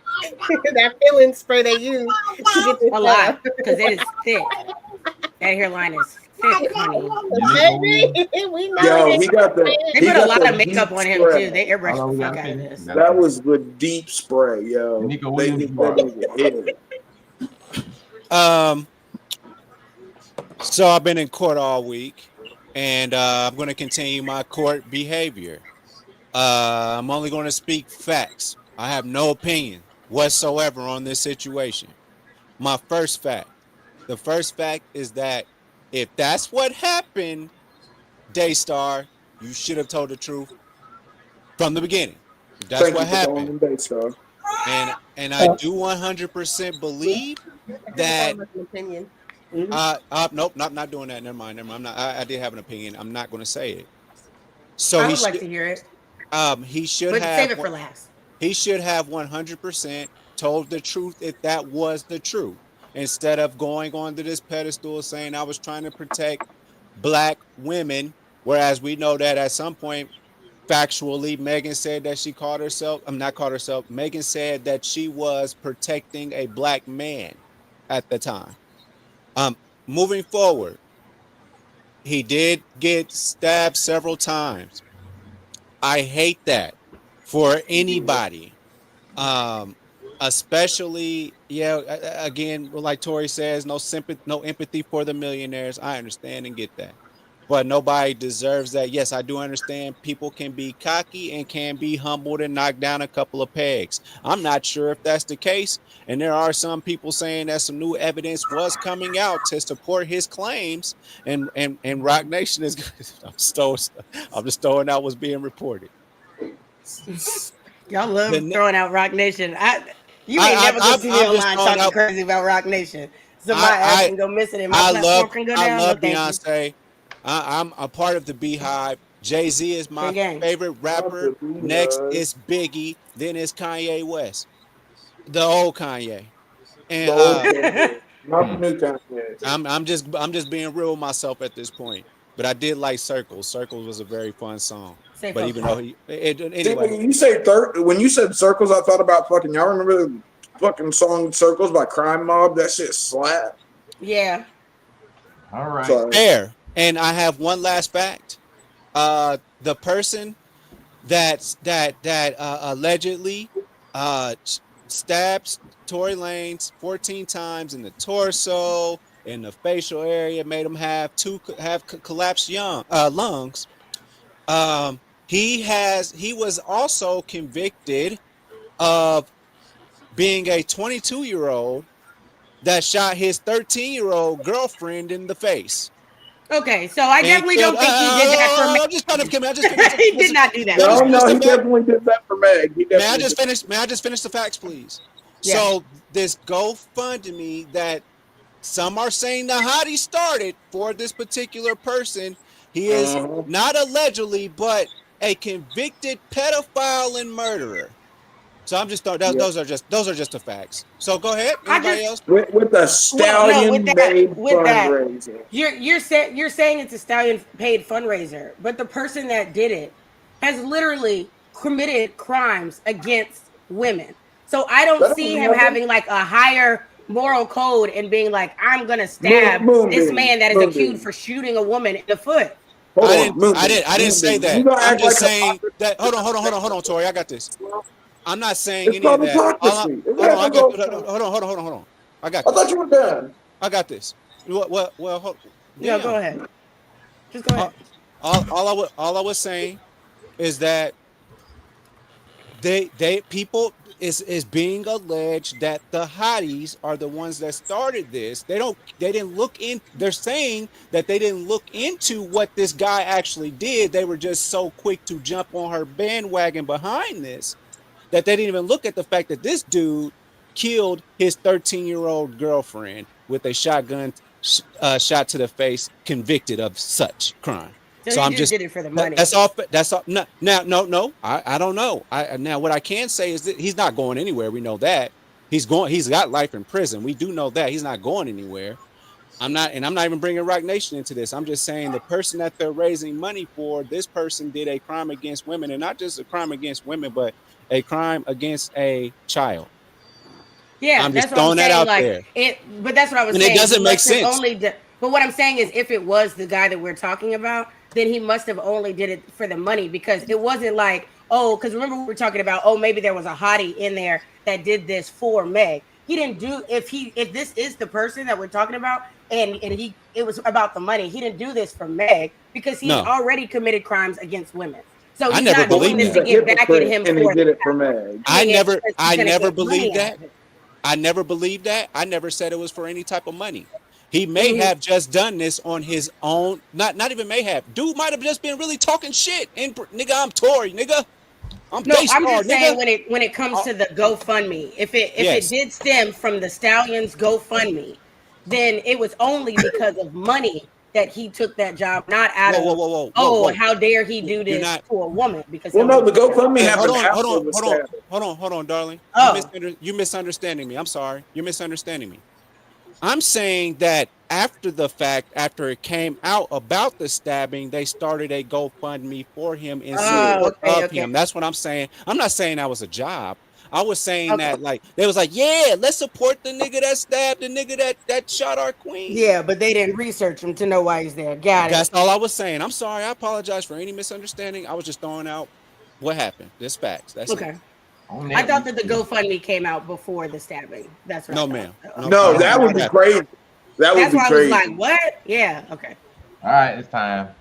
that feeling spray they used to get this A lot, because it is thick. That hairline is thick, honey. Baby, we know Yo, it. he got the. They he put a got lot the of makeup deep on him spray. too. They airbrush Hold on, the we fuck gotta out of finish. this. That was the deep spray, yo. Nico They Williams, hit you that are. nigga head. So I've been in court all week, and I'm going to continue my court behavior. I'm only going to speak facts. I have no opinion whatsoever on this situation. My first fact. The first fact is that if that's what happened, Daystar, you should have told the truth from the beginning. If that's Thank what you for calling happened, him Daystar. and I do 100% believe that. An opinion. Nope, not doing that. Never mind. I'm not. I did have an opinion. I'm not going to say it. So I he would like should. to hear it, He should but have. save it for last. He should have 100% told the truth if that was the truth, instead of going onto this pedestal saying I was trying to protect black women, whereas we know that at some point, factually, Megan said that she called herself. I'm not called herself. Megan said that she was protecting a black man at the time. Um, Moving forward, he did get stabbed several times. I hate that for anybody. Um, Especially, again, like Tory says, no sympathy, no empathy for the millionaires. I understand and get that. But nobody deserves that. Yes, I do understand people can be cocky and can be humbled and knock down a couple of pegs. I'm not sure if that's the case. And there are some people saying that some new evidence was coming out to support his claims. And Rock Nation is I'm just throwing out what's being reported. Y'all love The ne- throwing out Rock Nation. You ain't never gonna see me I'm just online throwing talking out. crazy about Rock Nation. So my ass can go missing and my platform can go I down. No, love thank you. Beyonce. I'm a part of the Beehive. Jay-Z is my Gang, gang. favorite rapper. Not the Next Beehive. is Biggie. Then it's Kanye West, the old Kanye. The And old Kanye. Not the new Kanye. I'm just being real with myself at this point. But I did like Circles. Circles was a very fun song. Stay But even focused. though See, anyway, when you said circles, I thought about fucking. Y'all remember the fucking song "Circles" by Crime Mob? That shit slap. Yeah. All right. Sorry. fair. And I have one last fact. The person that allegedly uh stabs Tory Lanez 14 times in the torso, in the facial area, made him have collapsed lungs. He was also convicted of being a 22-year-old that shot his 13-year-old girlfriend in the face. Okay, so I And definitely don't think he did that for me. I'm just trying to. I just finished. He did not do that. No, he definitely did that for Meg. May I just finish the facts, please? Yeah. So this GoFundMe that some are saying the hottie started for this particular person, he is not allegedly, but a convicted pedophile and murderer. So I'm just those are just the facts. So go ahead. Anybody else? With the stallion paid fundraiser. You're saying it's a stallion paid fundraiser, but the person that did it has literally committed crimes against women. So I don't see him having like a higher moral code and being like, I'm gonna stab this man that is accused for shooting a woman in the foot. Hold I on, Moonbeam. didn't say Moonbeam. You that. gonna I'm act like just saying that. Hold on, Tori. I got this. I'm not saying it's any of called that. hypocrisy. Is Hold that on. I the got. gold? Hold on. I got I thought this. you were done. I got this. Well, No, go damn. ahead. Just go ahead. All I was saying is that they people is being alleged that the hotties are the ones that started this. They didn't look in. They're saying that they didn't look into what this guy actually did. They were just so quick to jump on her bandwagon behind this that they didn't even look at the fact that this dude killed his 13-year-old girlfriend with a shotgun shot to the face, convicted of such crime. So So he I'm just just did it for the money. that's all. That's all. No, now, no. I don't know. Now what I can say is that he's not going anywhere. We know that he's going. He's got life in prison. We do know that he's not going anywhere. I'm not even bringing Rock Nation into this. I'm just saying the person that they're raising money for, this person did a crime against women, and not just a crime against women, but a crime against a child. Yeah, I'm that's just what I'm throwing that saying. out Like there, it, but that's what I was and it saying. He doesn't make must have sense. only. But what I'm saying is, if it was the guy that we're talking about, then he must have only did it for the money because it wasn't like, oh, because remember we were talking about, oh, maybe there was a hottie in there that did this for Meg. He didn't do if this is the person that we're talking about, and it was about the money. He didn't do this for Meg because he's No, already committed crimes against women. So I he's never not Well, doing believed this he's to that. a get back at hypocrite, him and he for did it for Meg. doing it because he's I gonna never get money believed out that. of it. I never believed that. I never said it was for any type of money. He may Mhm. have just done this on his own. Not even may have. Dude might have just been really talking shit. And nigga, I'm Tory, nigga. I'm No, I'm Daystar, just saying nigga. when it comes Uh, to the GoFundMe, if it yes. did stem from the Stallion's GoFundMe, then it was only because of money that he took that job, not out Whoa, whoa, of, whoa, whoa, whoa, oh, whoa. how dare he do You're this not. to a woman because Well, he'll no, get the money out of GoFundMe it. Hold happened on, hold after on, the hold on, stabbing. hold on, darling. Oh, You misunderstanding me. I'm sorry. You're misunderstanding me. I'm saying that after the fact, after it came out about the stabbing, they started a GoFundMe for him in Yeah. oh, support okay, of okay, him. That's what I'm saying. I'm not saying that was a job. I was saying okay. that like they was like, yeah, let's support the nigga that stabbed the nigga that shot our queen. Yeah, but they didn't research him to know why he's there. Got it. That's all I was saying. I'm sorry. I apologize for any misunderstanding. I was just throwing out what happened. Just facts. That's it. Okay. On I that thought week, that the GoFundMe came out before the stabbing. That's what I No, thought. ma'am. No, Okay. No, that Okay. did that would not be happen. crazy. That would That's be why I was like, crazy. what? Yeah. Okay. all right, it's time.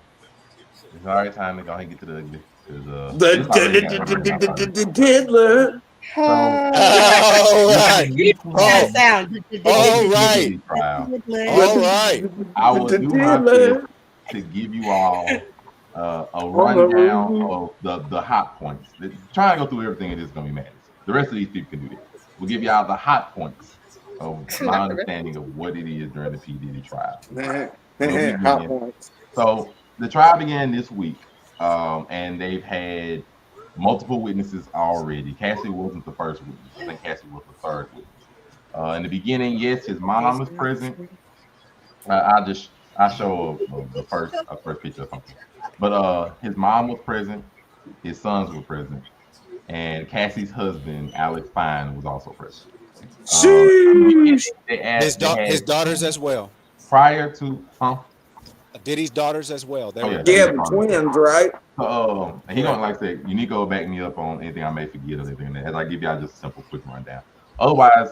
It's already time to go ahead and get to the ugly. Because The it's already got ugly enough already. diddler. So All this right. this That week sound. of All the right. Diddy trial, All right. I will The do my best diddler to give you all a on the rundown roof. of the hot points. Trying to go through everything, it is going to be madness. The rest of these people can do this. We'll give y'all the hot points of my understanding of what it is during the P. Diddy trial. We'll Hot begin. points. So the trial began this week, and they've had multiple witnesses already. Cassie wasn't the first witness. I think Cassie was the third witness. In the beginning, yes, his mom was present. I show the first picture or something. But his mom was present, his sons were present, and Cassie's husband, Alex Fine, was also present. In the beginning, Sheesh. they His had daughters as well. prior to, Diddy's daughters as well. They oh were yeah, Yeah, present. Diddy's the father. twins, right? So he Correct. gonna like I said, Unico will back me up on anything I may forget or anything as I give y'all just a simple quick rundown. Otherwise,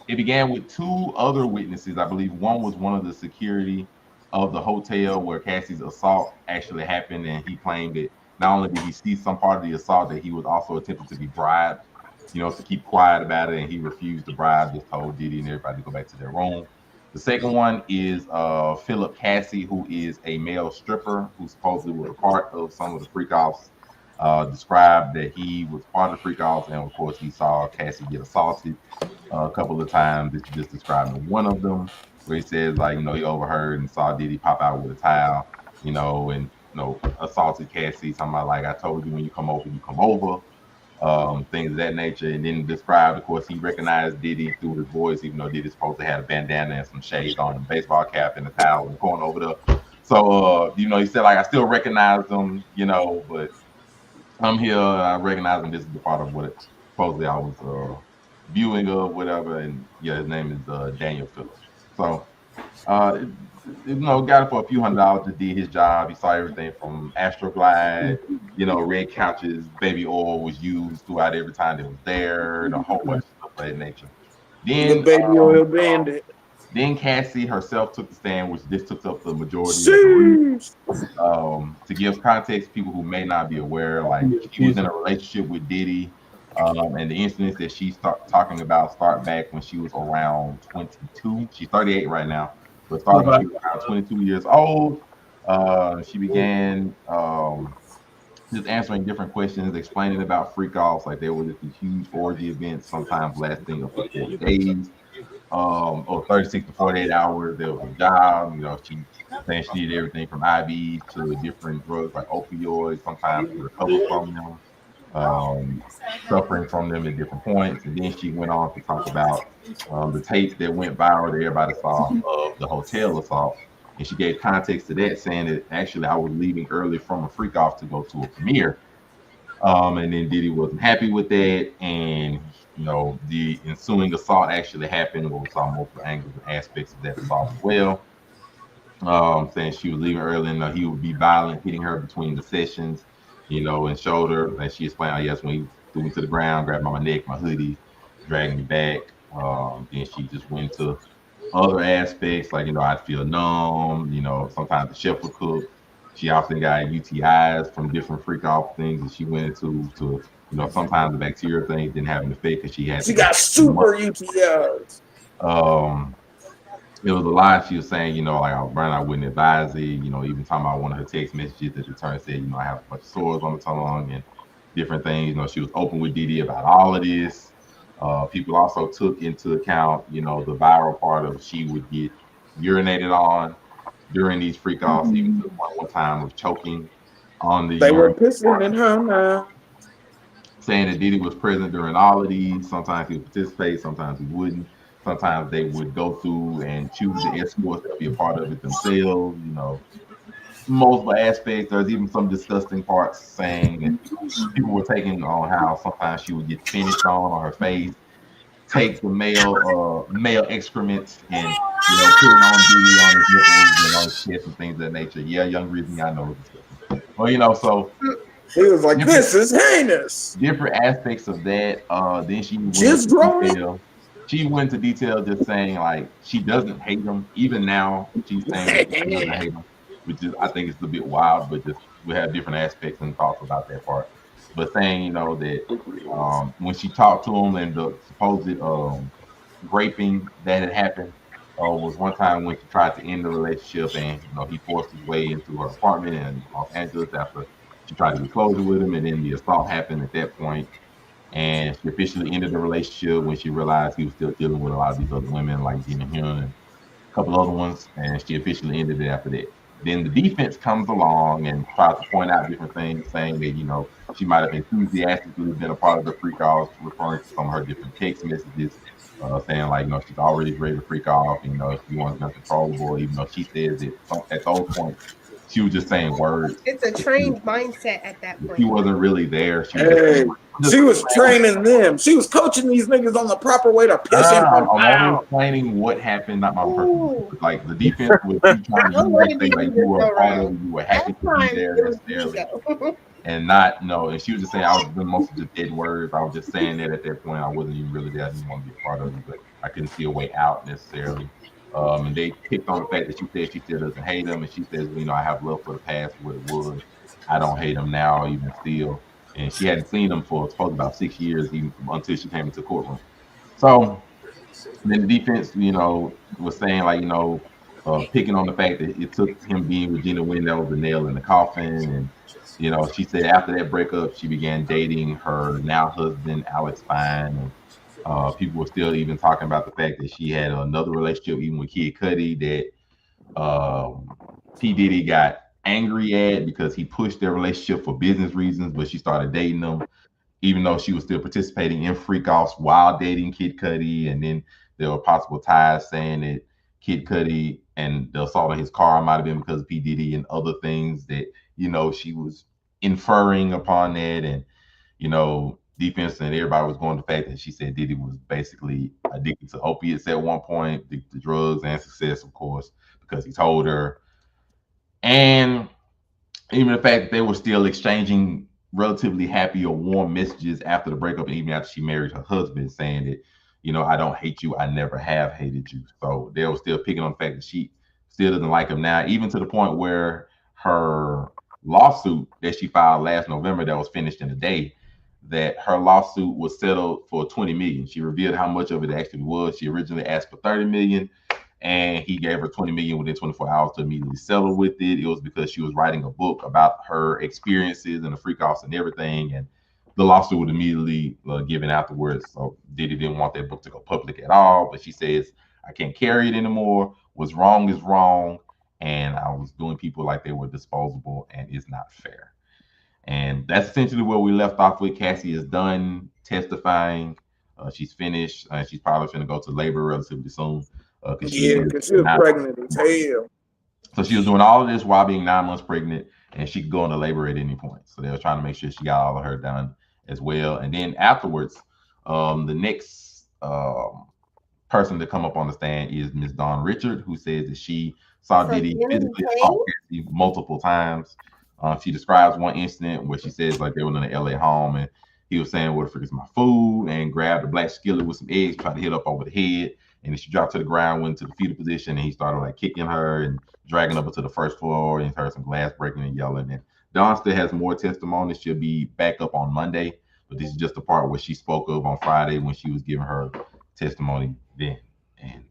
it began with two other witnesses. I believe one was one of the security of the hotel where Cassie's assault actually happened, and he claimed that not only did he see some part of the assault, that he was also attempting to be bribed, to keep quiet about it, and he refused to bribe, just told Diddy and everybody to go back to their room. The second one is Philip Cassie, who is a male stripper who supposedly was a part of some of the freak offs. Described that he was part of the freak offs, and of course, he saw Cassie get assaulted a couple of times. This is just describing one of them, where he says, like, he overheard and saw Diddy pop out with a towel, and assaulted Cassie, talking about, like, I told you when you come over, things of that nature. And then described, of course, he recognized Diddy through his voice, even though Diddy supposed to have a bandana and some shades on, a baseball cap and a towel in the corner over there. So, he said, like, I still recognize him, but I'm here. I recognize him. This is the part of what supposedly I was viewing of, whatever. And yeah, his name is Daniel Phillips. So got it for a few $100s. Just did his job. He saw everything from Astroglide, red couches, baby oil was used throughout every time it was there, and a whole bunch of stuff of that nature. The Then, baby oil bandit. then Cassie herself took the stand, which this took up the majority of the read. Sheesh. To give context, people who may not be aware, like she was in a relationship with Diddy, and the incidents that she start talking about start back when she was around 22. She's 38 right now, but started when she was around 22 years old. She began just answering different questions, explaining about freak offs, like there were these huge orgy events, sometimes lasting up to 4 days, or 36 to 48 hours. There was a job, she saying she needed everything from IVs to different drugs like opioids, sometimes to recover from them, um, suffering from them at different points. And then she went on to talk about the tape that went viral that everybody saw of the hotel assault. And she gave context to that, saying that actually I was leaving early from a freak off to go to a premiere. And then Diddy wasn't happy with that, and the ensuing assault actually happened. We saw multiple angles and aspects of that assault as well. Saying she was leaving early and he would be violent, hitting her between the sessions, and shoulder. And she explained, oh, yes, when he threw me to the ground, grabbed my neck, my hoodie, dragged me back. Then she just went to other aspects, like, I'd feel numb, sometimes the chef would cook. She often got UTIs from different freak off things that she went into to, sometimes the bacterial things didn't have an effect because she had to She go. got super UTIs. Um, it was a lot. She was saying, like I was burning, I wouldn't advise it. Even talking about one of her text messages that the turn said, I have a bunch of sores on the tongue and different things. She was open with Diddy about all of this. People also took into account, the viral part of she would get urinated on during these freak offs, even to the point one time of choking on the They were urine, pissing in her mouth. saying that Diddy was present during all of these. Sometimes he would participate, sometimes he wouldn't. Sometimes they would go through and choose the escorts to be a part of it themselves, multiple aspects. There's even some disgusting parts saying that people were taking on how sometimes she would get finished on her face, take the male excrements and put it on Diddy on his nipples and on his chest and things of that nature. Yeah, young Reason, I know it's disgusting. Well, so He was like, "This is heinous." different aspects of that. Then she went Just into growing. detail. She went into detail just saying like she doesn't hate him. Even now, she's saying that she doesn't hate him, which is I think it's a bit wild, but just we have different aspects and thoughts about that part. But saying, that when she talked to him and the supposed raping that had happened was one time when she tried to end the relationship and he forced his way into her apartment in Los Angeles after she tried to get closer with him, and then the assault happened at that point. And she officially ended the relationship when she realized he was still dealing with a lot of these other women like Gina Hyun and a couple other ones, and she officially ended it after that. Then the defense comes along and tries to point out different things, saying that she might have enthusiastically been a part of the freak offs, referring to some of her different text messages, saying like she's already ready to freak off, and she wants uncontrollable, even though she says that at those points she was just saying words. It's a trained mindset at that She point. wasn't really there. She was Hey, just she was training them. She was coaching these niggas on the proper way to piss in her I'm only mouth. explaining what happened, not my personal. Ooh. Like the defense was you trying to I wanted say to like use you this were go a part of round. it, you were happy Last to be time there it was necessarily, ego. and not no. And she was just saying I was doing most of the dead words. I was just saying that at that point I wasn't even really there. I didn't want to be a part of it, but I couldn't see a way out necessarily. And they picked on the fact that she said she still doesn't hate him, and she says, well, I have love for the past, what it was. I don't hate him now, even still. And she hadn't seen him for supposed about 6 years, even until she came into the courtroom. So then the defense, was saying like, picking on the fact that it took him being with Gina Wynn, that was the nail in the coffin. And, she said after that breakup, she began dating her now husband, Alex Fine. And people were still even talking about the fact that she had another relationship, even with Kid Cudi, that P. Diddy got angry at because he pushed their relationship for business reasons, but she started dating him even though she was still participating in freak offs while dating Kid Cudi. And then there were possible ties saying that Kid Cudi and the assault on his car might have been because of P. Diddy and other things that, she was inferring upon that. And, defense, and everybody was going to the fact that she said Diddy was basically addicted to opiates at one point, addicted to drugs and success, of course, because he told her. And even the fact that they were still exchanging relatively happy or warm messages after the breakup, and even after she married her husband, saying that, I don't hate you, I never have hated you. So they were still picking on the fact that she still doesn't like him now, even to the point where her lawsuit that she filed last November that was finished in a day, that her lawsuit was settled for 20 million. She revealed how much of it actually was. She originally asked for 30 million, and he gave her 20 million within 24 hours to immediately settle with it. It was because she was writing a book about her experiences and the freak offs and everything, and the lawsuit was immediately given afterwards. So Diddy didn't want that book to go public at all, but she says, I can't carry it anymore. What's wrong is wrong, and I was doing people like they were disposable, and it's not fair. And that's essentially where we left off with. Cassie is done testifying. She's finished. She's probably going to go to labor relatively soon. Because she was pregnant as hell. So she was doing all of this while being 9 months pregnant, and she could go into labor at any point. So they were trying to make sure she got all of her done as well. And then afterwards, the next person to come up on the stand is Miss Dawn Richard, who says that she saw Diddy physically assault Cassie multiple times. She describes one incident where she says like they were in an LA home, and he was saying, "What the frick is my food?" and grabbed a black skillet with some eggs, tried to hit up over the head. And then she dropped to the ground, went to the fetal position, and he started like kicking her and dragging her to the first floor, and heard some glass breaking and yelling. And Dawn still has more testimony. She'll be back up on Monday, but this is just the part where she spoke of on Friday when she was giving her testimony then. And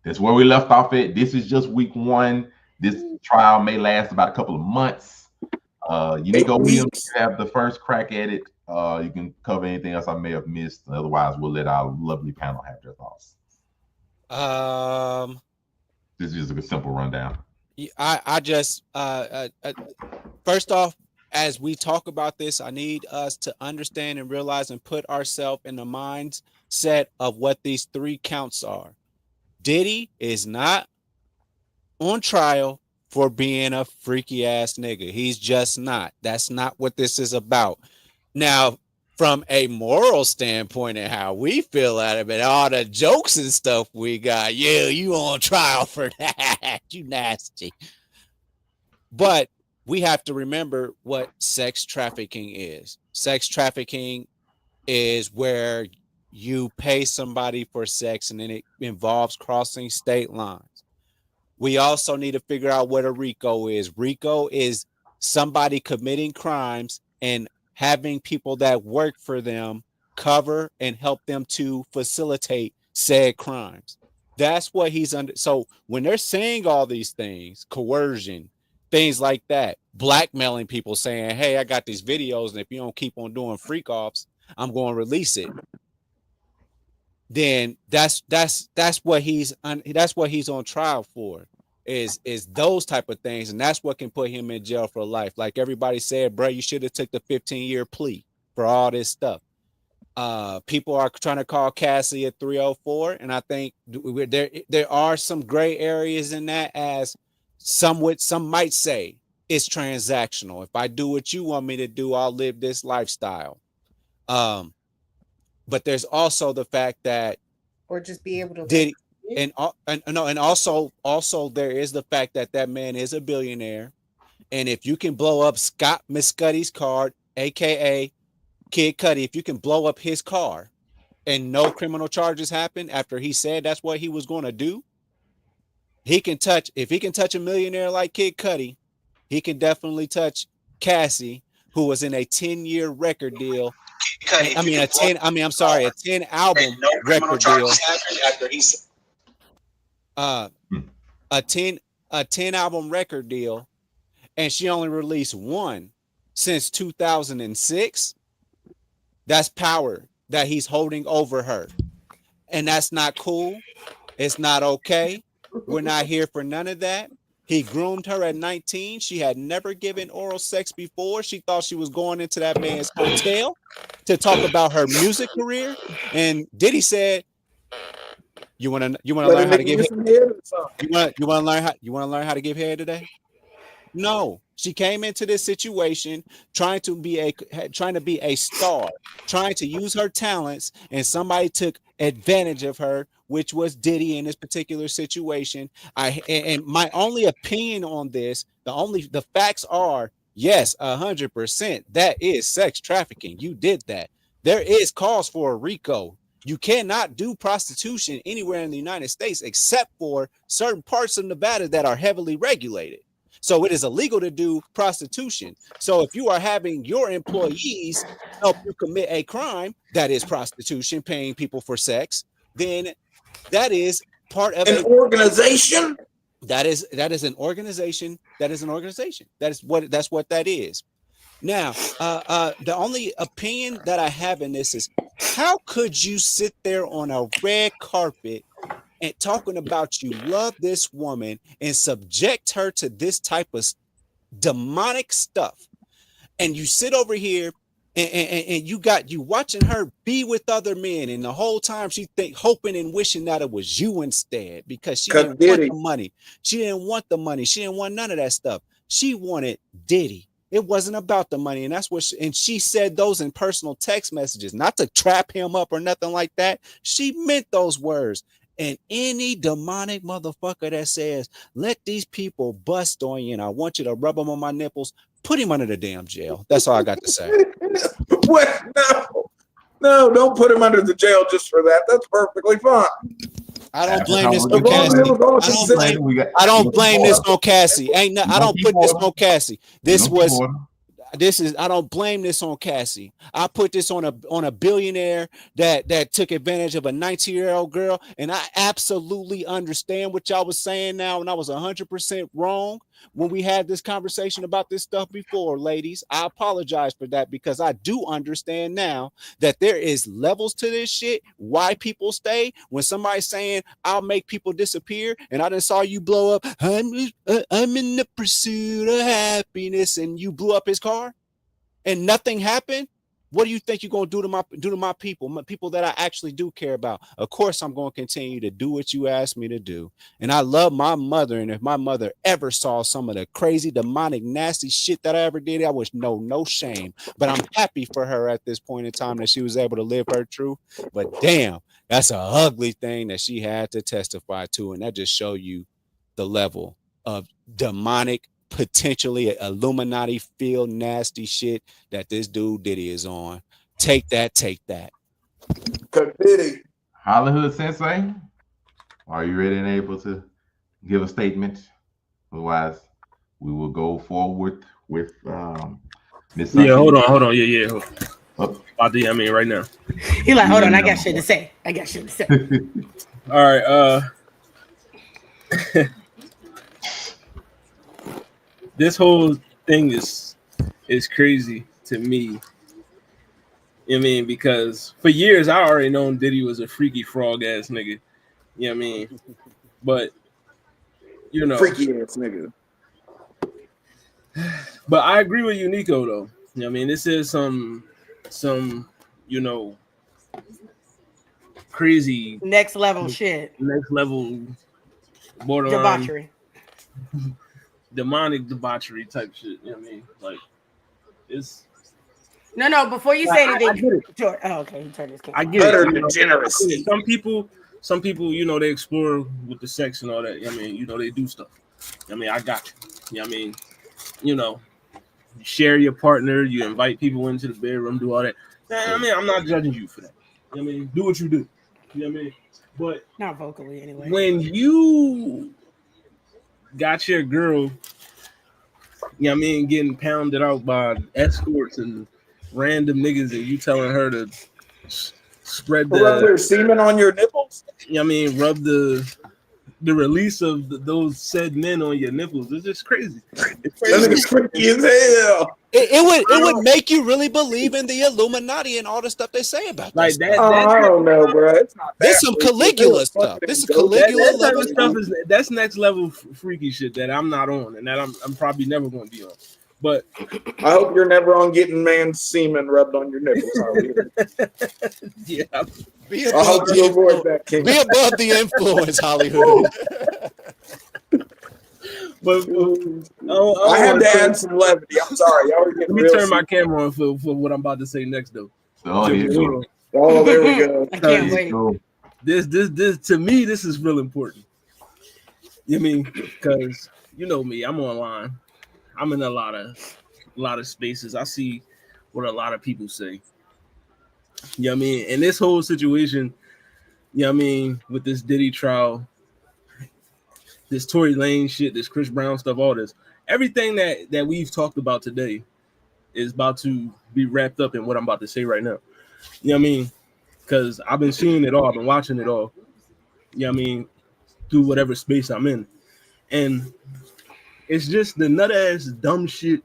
that's where we left off at. This is just week one. This trial may last about a couple of months. Unico Williams, you have the first crack at it. You can cover anything else I may have missed. Otherwise, we'll let our lovely panel have their thoughts. This is just a simple rundown. I just first off, as we talk about this, I need us to understand and realize and put ourselves in the mindset of what these 3 counts are. Diddy is not on trial for being a freaky ass nigga. He's just not. That's not what this is about. Now, from a moral standpoint and how we feel at it, and all the jokes and stuff we got, yeah, you on trial for that. You nasty. But we have to remember what sex trafficking is. Sex trafficking is where you pay somebody for sex, and then it involves crossing state lines. We also need to figure out what a RICO is. RICO is somebody committing crimes and having people that work for them cover and help them to facilitate said crimes. That's what he's under. So when they're saying all these things, coercion, things like that, blackmailing people, saying, hey, I got these videos, and if you don't keep on doing freak offs, I'm going to release it. Then that's what he's on trial for, is those type of things, and that's what can put him in jail for life. Like everybody said, bro, you should have took the 15-year plea for all this stuff. People are trying to call Cassie a 304, and I think there are some gray areas in that, as some might say it's transactional. If I do what you want me to do, I'll live this lifestyle. But there's also the fact that, or just be able to Diddy, and also there is the fact that man is a billionaire, and if you can blow up Scott Miscuddy's car, aka Kid Cudi, if you can blow up his car and no criminal charges happen after he said that's what he was going to do, if he can touch a millionaire like Kid Cudi, he can definitely touch Cassie, who was in a 10-year record deal. A 10 album record deal. A 10 album record deal, and she only released one since 2006. That's power that he's holding over her, and that's not cool. It's not okay. We're not here for none of that. He groomed her at 19. She had never given oral sex before. She thought she was going into that man's hotel to talk about her music career. And Diddy said, "You want to learn how to give head? You want to learn how to give head today?" No, she came into this situation trying to be a star, trying to use her talents, and somebody took advantage of her, which was Diddy in this particular situation. And my only opinion on this, the facts are yes, 100%. That is sex trafficking. You did that. There is cause for a RICO. You cannot do prostitution anywhere in the United States except for certain parts of Nevada that are heavily regulated. So it is illegal to do prostitution. So if you are having your employees help you commit a crime that is prostitution, paying people for sex, then that is part of an organization. That is an organization. That is an organization. That's what that is. Now, the only opinion that I have in this is, how could you sit there on a red carpet and talking about you love this woman and subject her to this type of demonic stuff, and you sit over here and you watching her be with other men, and the whole time she hoping and wishing that it was you instead, because she didn't want the money. She didn't want the money. She didn't want none of that stuff. She wanted Diddy. It wasn't about the money, and that's what. And she said those in personal text messages, not to trap him up or nothing like that. She meant those words. And any demonic motherfucker that says, let these people bust on you and I want you to rub them on my nipples, put him under the damn jail. That's all I got to say. What? No, don't put him under the jail just for that. That's perfectly fine. I don't blame this on Cassie. I don't blame this on Cassie. I don't put this on Cassie. I don't blame this on Cassie. I put this on a billionaire that took advantage of a 19-year-old girl, and I absolutely understand what y'all was saying now, and I was 100% wrong when we had this conversation about this stuff before, ladies. I apologize for that, because I do understand now that there is levels to this shit, why people stay. When somebody's saying, I'll make people disappear, and I done saw you blow up, I'm in the pursuit of happiness, and you blew up his car and nothing happened, what do you think you're going to do to my people that I actually do care about? Of course, I'm going to continue to do what you asked me to do. And I love my mother. And if my mother ever saw some of the crazy, demonic, nasty shit that I ever did, I would know no shame. But I'm happy for her at this point in time that she was able to live her truth. But damn, that's an ugly thing that she had to testify to. And that just show you the level of demonic, potentially Illuminati feel nasty shit that this dude Diddy is on. Take that. Diddy. Hollywood Sensei, are you ready and able to give a statement? Otherwise, we will go forward with Miss. Yeah, hold on. Yeah. Hold on. Right now. He like, hold on, I got shit to say. All right, this whole thing is crazy to me. You know what I mean? Because for years I already known Diddy was a freaky frog ass nigga. You know what I mean? But you know, freaky ass nigga. But I agree with you, Nico, though. You know what I mean? This is some crazy next level shit. Next level borderline debauchery. Demonic debauchery type shit. You know what I mean? Like, it's no. Before you say anything, George. Oh, okay. He turned his camera. I get better it. than generous. Some people, you know, they explore with the sex and all that. You know what I mean, you know, they do stuff. I mean, I got you. You know what I mean? You know, you share your partner, you invite people into the bedroom, do all that. I mean, I'm not judging you for that. You know what I mean? Do what you do. You know what I mean? But not vocally anyway. When you got your girl, you know what I mean, getting pounded out by escorts and random niggas, and you telling her to spread rub semen on your nipples. You know what I mean, rub the release of those said men on your nipples. It's just crazy. It's crazy. That nigga's freaky as hell. It would make you really believe in the Illuminati and all the stuff they say about like that. I don't know, bro. It's not. There's some Caligula stuff. This is Caligula type of stuff. That's next level freaky shit that I'm not on, and that I'm probably never going to be on. But I hope you're never on getting man's semen rubbed on your nipples. Yeah. I hope you avoid that. King. Be above the influence, Hollywood. But I had to add some levity. I'm sorry, y'all were let getting me real turn my serious. camera on for what I'm about to say next, though. Oh, here you go. Oh, there we go. I can't Here wait. you go. This to me, this is real important. You mean, because you know me, I'm online. I'm in a lot of spaces. I see what a lot of people say. You know what I mean? And this whole situation, you know what I mean, with this Diddy trial, this Tory Lane shit, this Chris Brown stuff, all this, everything that we've talked about today is about to be wrapped up in what I'm about to say right now. You know what I mean? Because I've been seeing it all, I've been watching it all. You know what I mean? Through whatever space I'm in. And it's just the nut ass dumb shit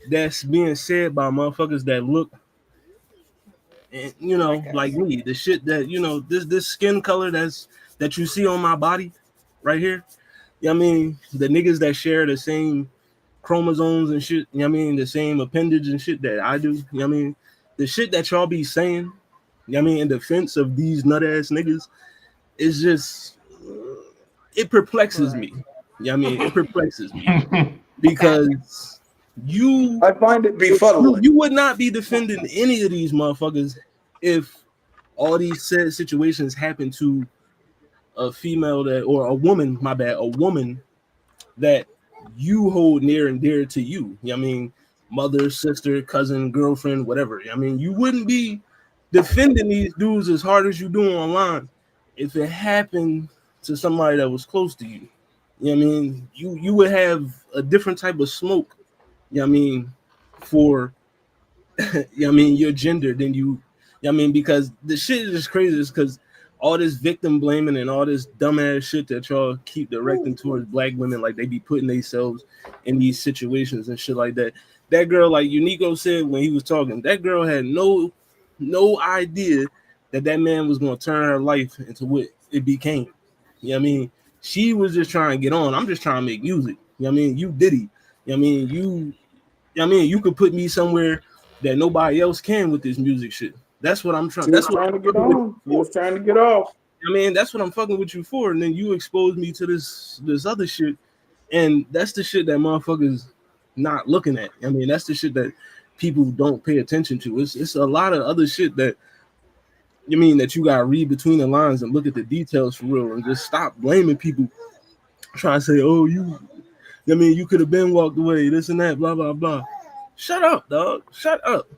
that's being said by motherfuckers that look, and you know, like me, the shit that this skin color that you see on my body right here. You know what I mean? The niggas that share the same chromosomes and shit, you know what I mean, the same appendage and shit that I do, you know what I mean? The shit that y'all be saying, you know what I mean, in defense of these nut ass niggas is just, it perplexes me. You know what I mean? It perplexes me because I find it befuddling. you would not be defending any of these motherfuckers if all these said situations happen to a female that, or a woman, my bad, a woman that you hold near and dear to you. You know what I mean? Mother, sister, cousin, girlfriend, whatever. I mean, you wouldn't be defending these dudes as hard as you do online if it happened to somebody that was close to you. You know what I mean? You would have a different type of smoke, you know what I mean, for you know what I mean, your gender than you know what I mean, because the shit is just crazy is because all this victim blaming and all this dumbass shit that y'all keep directing towards black women, like they be putting themselves in these situations and shit like that. That girl, like Unico said when he was talking, that girl had no idea that man was going to turn her life into what it became. You know what I mean? She was just trying to get on. I'm just trying to make music. You know what I mean? You Diddy. You know what I mean? You know what I mean? You could put me somewhere that nobody else can with this music shit. That's what I'm trying. She was trying to get on. She was trying to get off. I mean, that's what I'm fucking with you for. And then you expose me to this other shit. And that's the shit that motherfuckers not looking at. I mean, that's the shit that people don't pay attention to. It's a lot of other shit that you mean that you gotta read between the lines and look at the details for real and just stop blaming people trying to say, oh, I mean, you could have been walked away, this and that, blah, blah, blah. Shut up, dog. Shut up.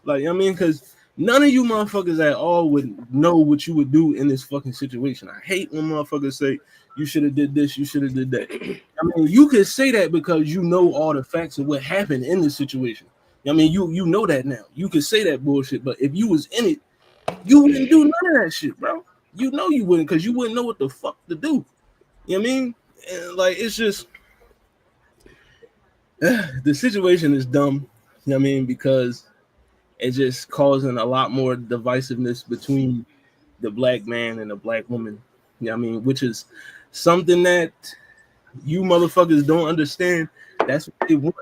Like, I mean, because none of you motherfuckers at all would know what you would do in this fucking situation. I hate when motherfuckers say, you should have did this, you should have did that. I mean, you could say that because you know all the facts of what happened in this situation. I mean, you know that now. You could say that bullshit, but if you was in it, you wouldn't do none of that shit, bro. You know you wouldn't, because you wouldn't know what the fuck to do. You know what I mean? And like, it's just the situation is dumb, you know what I mean, because it's just causing a lot more divisiveness between the black man and the black woman, you know what I mean, which is something that you motherfuckers don't understand. That's what they want,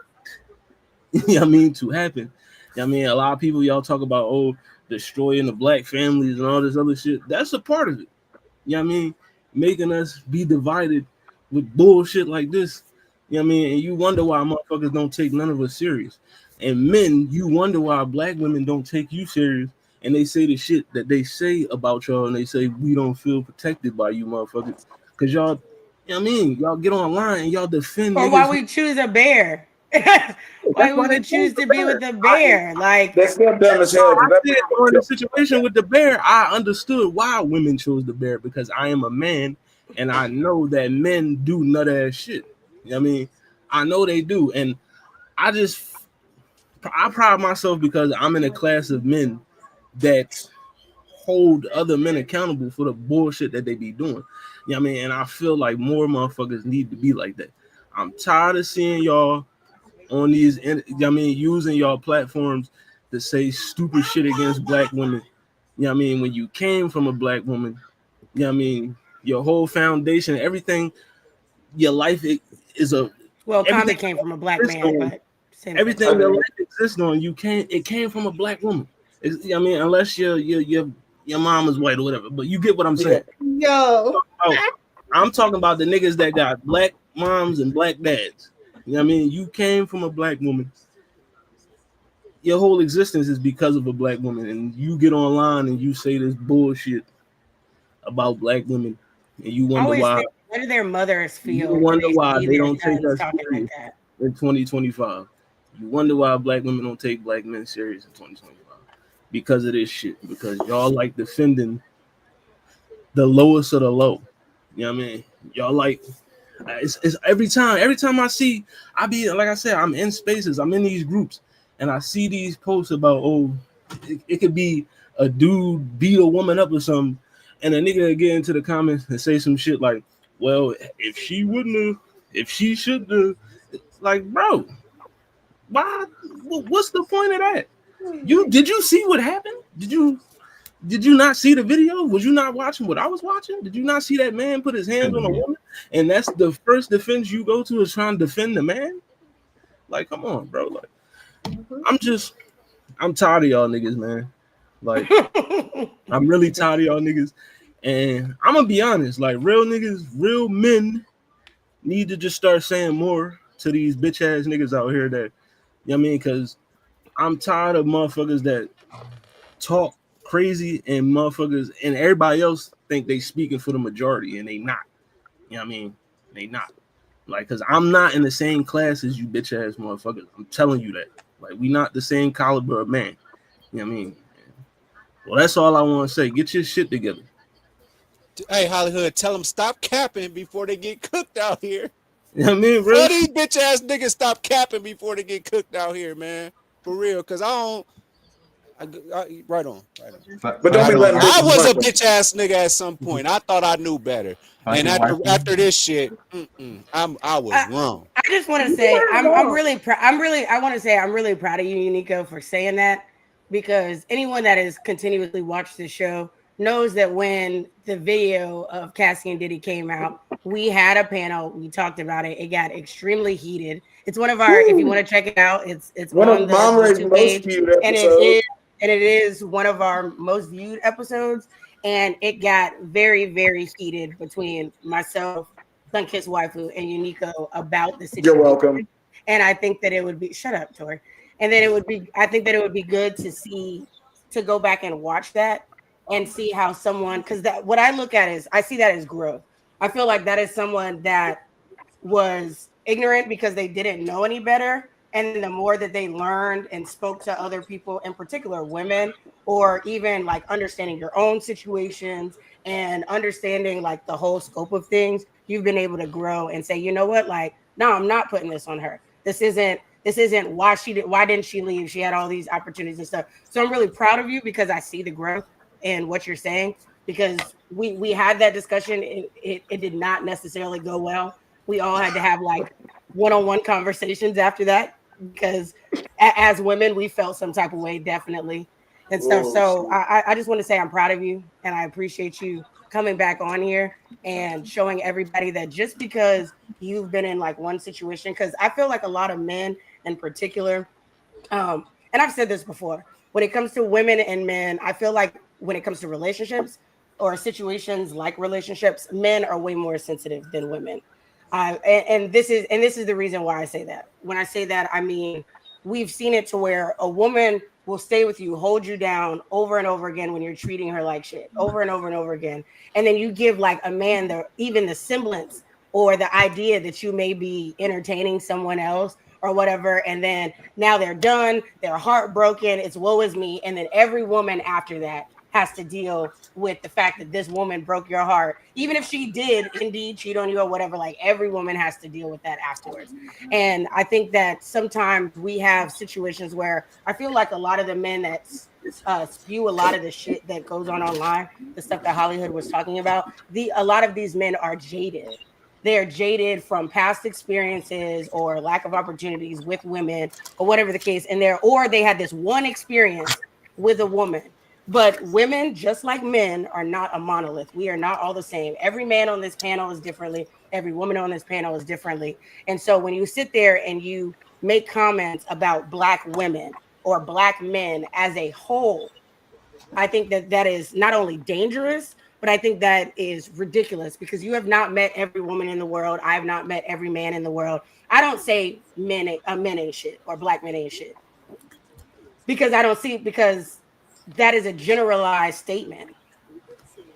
you know what I mean, to happen. You know what I mean, a lot of people, y'all talk about, oh, destroying the black families and all this other shit. That's a part of it, you know what I mean, making us be divided with bullshit like this. You know what I mean? And you wonder why motherfuckers don't take none of us serious. And men, you wonder why black women don't take you serious. And they say the shit that they say about y'all, and they say we don't feel protected by you motherfuckers. Because y'all, you know what I mean? Y'all get online and y'all defend Or niggas. why we choose a bear. Why we would choose to be with the bear. Like, That's still dumb as hell. I said during the situation with the bear, I understood why women chose the bear, because I am a man and I know that men do nut ass shit. You know what I mean? I know they do. And I pride myself because I'm in a class of men that hold other men accountable for the bullshit that they be doing. You know what I mean? And I feel like more motherfuckers need to be like that. I'm tired of seeing y'all on these, you know what I mean, using y'all platforms to say stupid shit against black women. You know what I mean? When you came from a black woman, you know what I mean, your whole foundation, everything, your life is a well, Common came from a black man, but everything your life exists on, it came from a black woman. I mean, unless your mom is white or whatever, but you get what I'm saying. Yo. I'm talking about the niggas that got black moms and black dads. You know what I mean? You came from a black woman. Your whole existence is because of a black woman, and you get online and you say this bullshit about black women, and you I wonder always why. think, what do their mothers You feel when wonder they why see they their don't take sons us talking like serious that? in 2025. You wonder why black women don't take black men serious in 2025 because of this shit. Because y'all like defending the lowest of the low. You know what I mean? Y'all like it's every time I see, I be like I said, I'm in spaces, I'm in these groups, and I see these posts about it could be a dude beat a woman up or something, and a nigga get into the comments and say some shit like, well, if she wouldn't have, if she should have, like, bro, why? What's the point of that? Did you see what happened? Did you not see the video? Was you not watching what I was watching? Did you not see that man put his hands on a woman? And that's the first defense you go to is trying to defend the man? Like, come on, bro. Like, I'm tired of y'all niggas, man. Like, I'm really tired of y'all niggas. And I'm gonna be honest, like real niggas, real men need to just start saying more to these bitch ass niggas out here that, you know what I mean? Because I'm tired of motherfuckers that talk crazy and motherfuckers and everybody else think they speaking for the majority and they not. You know what I mean? They not. Like, cause I'm not in the same class as you bitch ass motherfuckers. I'm telling you that. Like, we not the same caliber of man. You know what I mean? Well, that's all I want to say. Get your shit together. Hey, Hollywood, tell them stop capping before they get cooked out here. You know what I mean? Tell Really? these bitch ass niggas stop capping before they get cooked out here, man. For real, cause I don't. Right on. But don't be letting I bitches was a run. bitch ass nigga at some point. I thought I knew better, and after this shit, I was wrong. I just want to say I'm really I want to say I'm really proud of you, Nico, for saying that, because anyone that has continuously watched the show knows that when the video of Cassie and Diddy came out, we had a panel, we talked about it, it got extremely heated. It's one of our, if you want to check it out, it's One on of the Mom Ray's YouTube most page, viewed and episodes. it is one of our most viewed episodes, and it got very, very heated between myself, Sunkissed Waifu, and Unico about the You're situation. welcome. And I think that it would be, shut up, Tori. And then I think that it would be good to see, to go back and watch that and see how someone, because that, what I look at is, I see that as growth. I feel like that is someone that was ignorant because they didn't know any better. And then the more that they learned and spoke to other people, in particular women, or even like understanding your own situations and understanding like the whole scope of things, you've been able to grow and say, you know what, like, no, I'm not putting this on her. This isn't why didn't she leave? She had all these opportunities and stuff. So I'm really proud of you because I see the growth in what you're saying, because we had that discussion. It did not necessarily go well. We all had to have like one-on-one conversations after that, because as women we felt some type of way, definitely, and stuff. Whoa, So I just want to say I'm proud of you, and I appreciate you coming back on here and showing everybody that just because you've been in like one situation, because I feel like a lot of men in particular, and I've said this before, when it comes to women and men, I feel like when it comes to relationships or situations like relationships, men are way more sensitive than women. And this is the reason why I say that. When I say that, I mean we've seen it to where a woman will stay with you, hold you down over and over again when you're treating her like shit, over and over and over again. And then you give like a man even the semblance or the idea that you may be entertaining someone else or whatever, and then now they're done, they're heartbroken, it's woe is me, and then every woman after that has to deal with the fact that this woman broke your heart, even if she did indeed cheat on you or whatever. Like, every woman has to deal with that afterwards. And I think that sometimes we have situations where I feel like a lot of the men that spew a lot of the shit that goes on online, the stuff that Hollywood was talking about, a lot of these men are jaded. They're jaded from past experiences or lack of opportunities with women or whatever the case, and or they had this one experience with a woman. But women, just like men, are not a monolith. We are not all the same. Every man on this panel is differently. Every woman on this panel is differently. And so when you sit there and you make comments about Black women or Black men as a whole, I think that that is not only dangerous, But I think that is ridiculous because you have not met every woman in the world. I have not met every man in the world. I don't say men ain't shit or black men ain't shit because I don't see because that is a generalized statement.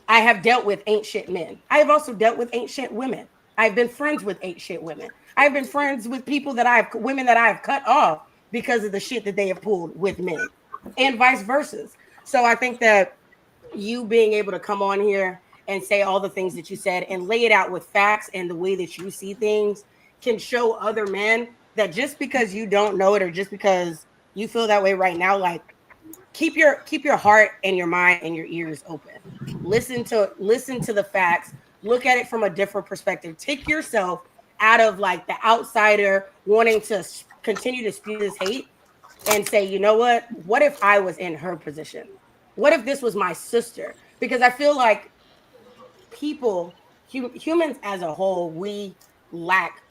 I have dealt with ain't shit men. I have also dealt with ain't shit women. I've been friends with ain't shit women. I've been friends with people women that I've cut off because of the shit that they have pulled with men and vice versa. So I think that you being able to come on here and say all the things that you said and lay it out with facts and the way that you see things can show other men that just because you don't know it or just because you feel that way right now, like keep your heart and your mind and your ears open. Listen to the facts. Look at it from a different perspective. Take yourself out of like the outsider wanting to continue to spew this hate and say, you know what if I was in her position? What if this was my sister? Because I feel like humans as a whole, we lack,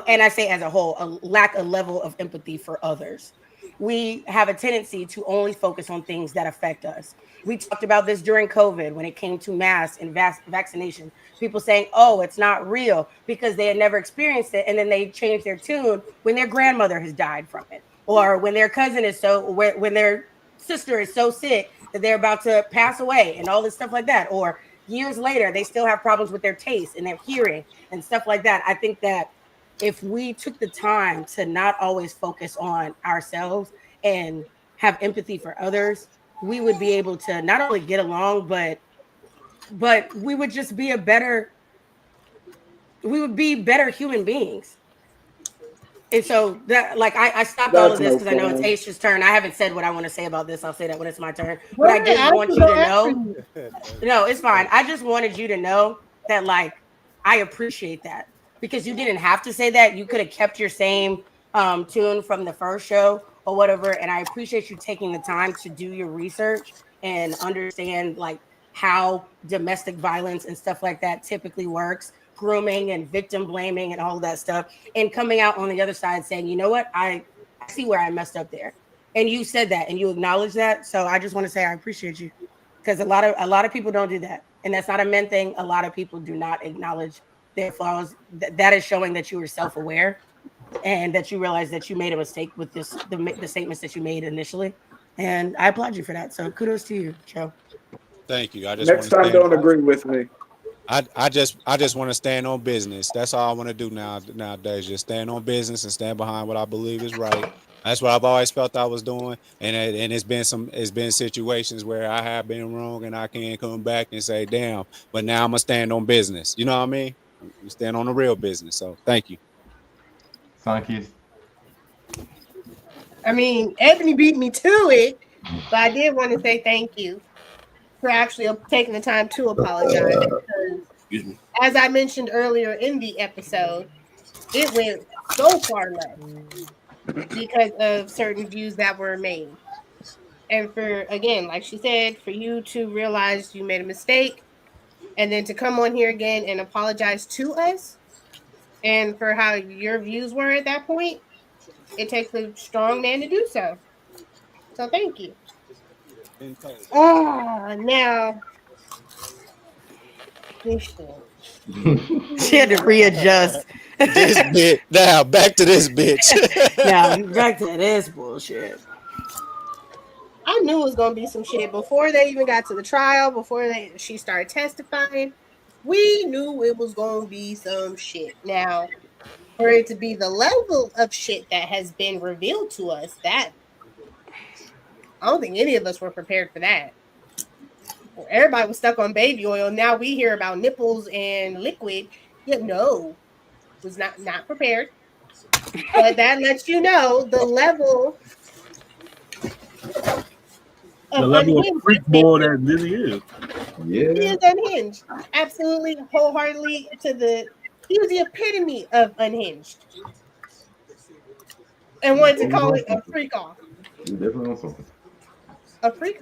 and I say as a whole, lack a level of empathy for others. We have a tendency to only focus on things that affect us. We talked about this during COVID when it came to masks and vaccination. People saying, oh, it's not real because they had never experienced it. And then they change their tune when their grandmother has died from it, or when their cousin is when their sister is so sick that they're about to pass away and all this stuff like that. Or years later, they still have problems with their taste and their hearing and stuff like that. I think that if we took the time to not always focus on ourselves and have empathy for others, we would be able to not only get along, but we would just be we would be better human beings. And so that, like, I stopped all of this because I know it's Aisha's turn. I haven't said what I want to say about this. I'll say that when it's my turn. But I just want you to know. No, it's fine. I just wanted you to know that, like, I appreciate that because you didn't have to say that. You could have kept your same tune from the first show or whatever. And I appreciate you taking the time to do your research and understand, like, how domestic violence and stuff like that typically works, grooming and victim blaming and all of that stuff, and coming out on the other side saying, you know what, I see where I messed up there. And you said that and you acknowledge that. So I just want to say I appreciate you because a lot of people don't do that. And that's not a men thing. A lot of people do not acknowledge their flaws. That is showing that you were self-aware and that you realize that you made a mistake with the statements that you made initially. And I applaud you for that. So kudos to you, Joe. Thank you. I just Next time, don't agree with me. I just want to stand on business. That's all I want to do nowadays. Just stand on business and stand behind what I believe is right. That's what I've always felt I was doing. And it's been situations where I have been wrong and I can't come back and say, damn, but now I'm gonna stand on business. You know what I mean? We stand on the real business. So thank you. Sunkiss. I mean, Ebony beat me to it, but I did want to say thank you for actually taking the time to apologize because, as I mentioned earlier in the episode, it went so far left because of certain views that were made. And for, again, like she said, for you to realize you made a mistake and then to come on here again and apologize to us and for how your views were at that point, it takes a strong man to do so. So thank you. Now She had to readjust. This bitch. Now back to this bitch. Now back to this bullshit. I knew it was gonna be some shit before they even got to the trial. Before she started testifying, we knew it was gonna be some shit. Now, for it to be the level of shit that has been revealed to us, that I don't think any of us were prepared for that. Everybody was stuck on baby oil. Now we hear about nipples and liquid. Yeah, no, was not prepared. But that lets you know the level The level of freak ball that Diddy is. Yeah. He is unhinged. Absolutely, wholeheartedly he was the epitome of unhinged. And wanted to call it a freak off. You definitely on something. A freak.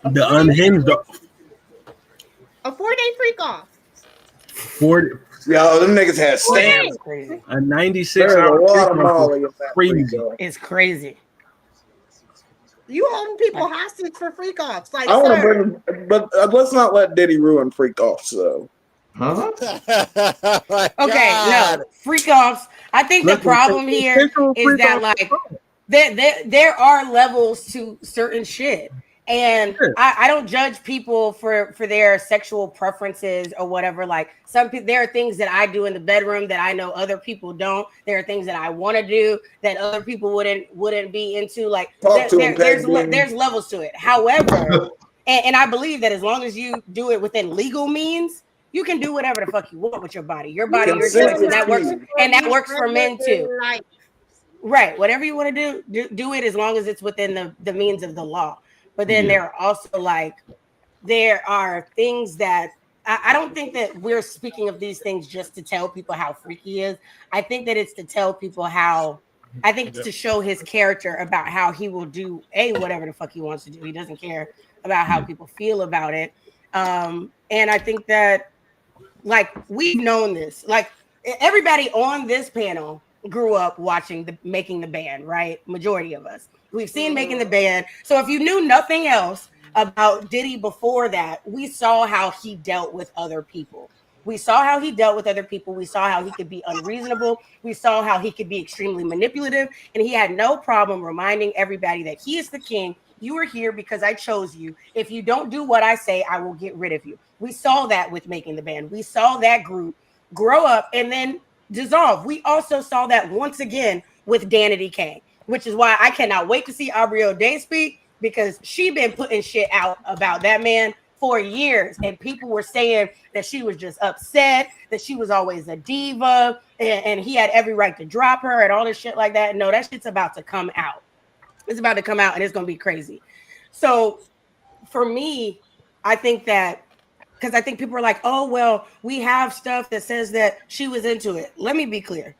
The unhinged. A 4-day freak off. 40. Yo, them niggas had stamps. Crazy. A 96 There's a hour lot freak of off Molly in was that crazy. freak off. It's crazy. You holding people hostage for freak offs. Like, I want to sir, bring him, but let's not let Diddy ruin freak offs, though. Huh? Oh my Okay, God. no freak offs. I think the Listen, problem here consensual is freak that offs like are fine. there are levels to certain shit, and Sure. I don't judge people for their sexual preferences or whatever. Like some people, there are things that I do in the bedroom that I know other people don't. There are things that I want to do that other people wouldn't be into. Like Talk to him, Peg. there's levels to it. However, and I believe that as long as you do it within legal means, you can do whatever the fuck you want with your body, your Consent choice, is and that key. works for men too. Like, Right, whatever you want to do it as long as it's within the means of the law. But then Yeah. there are also like there are things that I don't think that we're speaking of these things just to tell people how freaky he is. I think that it's to tell people how. I think it's to show his character about how he will do whatever the fuck he wants to do. He doesn't care about how people feel about it. And I think that like we've known this. Like everybody on this panel grew up watching the Making the Band, right? Majority of us. We've seen Making the Band. So if you knew nothing else about Diddy before that, we saw how he dealt with other people. We saw how he dealt with other people. We saw how he could be unreasonable. We saw how he could be extremely manipulative. And he had no problem reminding everybody that he is the king. You are here because I chose you. If you don't do what I say, I will get rid of you. We saw that with Making the Band. We saw that group grow up and then dissolve. We also saw that once again with Danity Kane, which is why I cannot wait to see Aubrey O'Day speak, because she been putting shit out about that man for years, and people were saying that she was just upset, that she was always a diva, and he had every right to drop her and all this shit like that. No, that shit's about to come out. It's about to come out, and it's gonna be crazy. So for me, I think that because I think people are like, oh, well, we have stuff that says that she was into it. Let me be clear.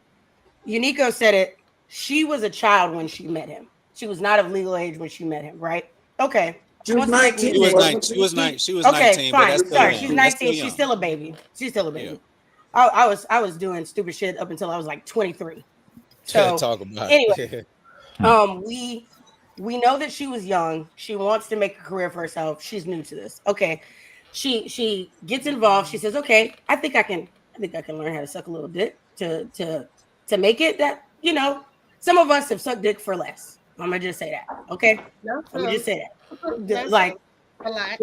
Unico said it. She was a child when she met him. She was not of legal age when she met him, right? Okay. She was 19. She was wasn't 19. She was 19. She was Okay, 19, but fine. that's still Sorry, young. she's That's still 19. young. She's still a baby. She's still a baby. Yeah. I was doing stupid shit up until I was like 23. So Talk about anyway, it. we know that she was young. She wants to make a career for herself. She's new to this. Okay. She gets involved. She says, "Okay, I think I can learn how to suck a little dick to make it that, you know, some of us have sucked dick for less. I'm gonna just say that. Okay? Let me just say that. Like a lot.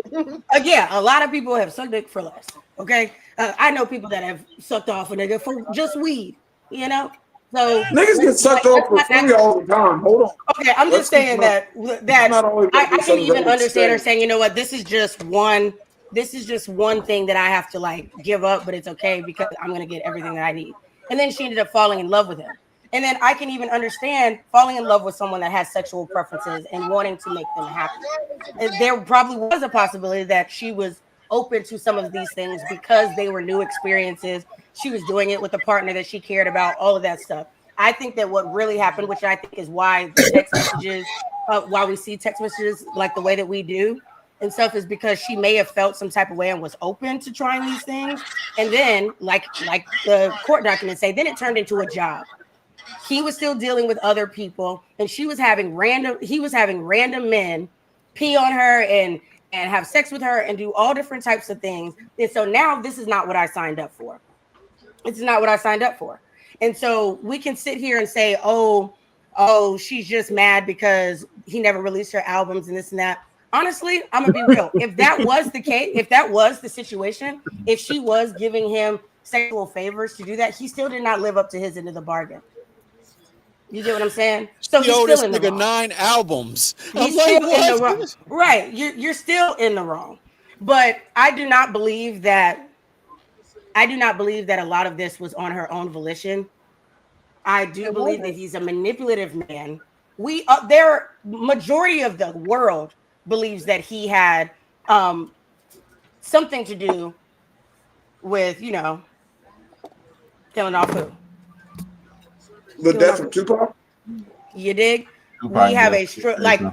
yeah, a lot of people have sucked dick for less. Okay? I know people that have sucked off a nigga for just weed, you know? So Niggas get sucked off for free all the time. Hold on. okay, I'm just saying that I can even understand her saying, you know what, this is just one thing that I have to like give up, but it's okay because I'm gonna get everything that I need. And then she ended up falling in love with him. And then I can even understand falling in love with someone that has sexual preferences and wanting to make them happy. And there probably was a possibility that she was open to some of these things because they were new experiences. She was doing it with a partner that she cared about, all of that stuff. I think that what really happened, which I think is why the text messages, why we see text messages like the way that we do and stuff, is because she may have felt some type of way and was open to trying these things. And then, like the court documents say, then it turned into a job. He was still dealing with other people, and he was having random men pee on her and have sex with her and do all different types of things. And so now this is not what I signed up for. It's not what I signed up for. And so we can sit here and say, oh, she's just mad because he never released her albums and this and that. Honestly, I'm gonna be real. If that was the case, if that was the situation, if she was giving him sexual favors to do that, he still did not live up to his end of the bargain. You get what I'm saying? So he's still in the wrong. 9 albums. He's still in the wrong. Right. You're still in the wrong. But I do not believe that a lot of this was on her own volition. I do believe that he's a manipulative man. Their majority of the world believes that he had something to do with, you know, killing off who? The death of Tupac? You dig? Tupac, We have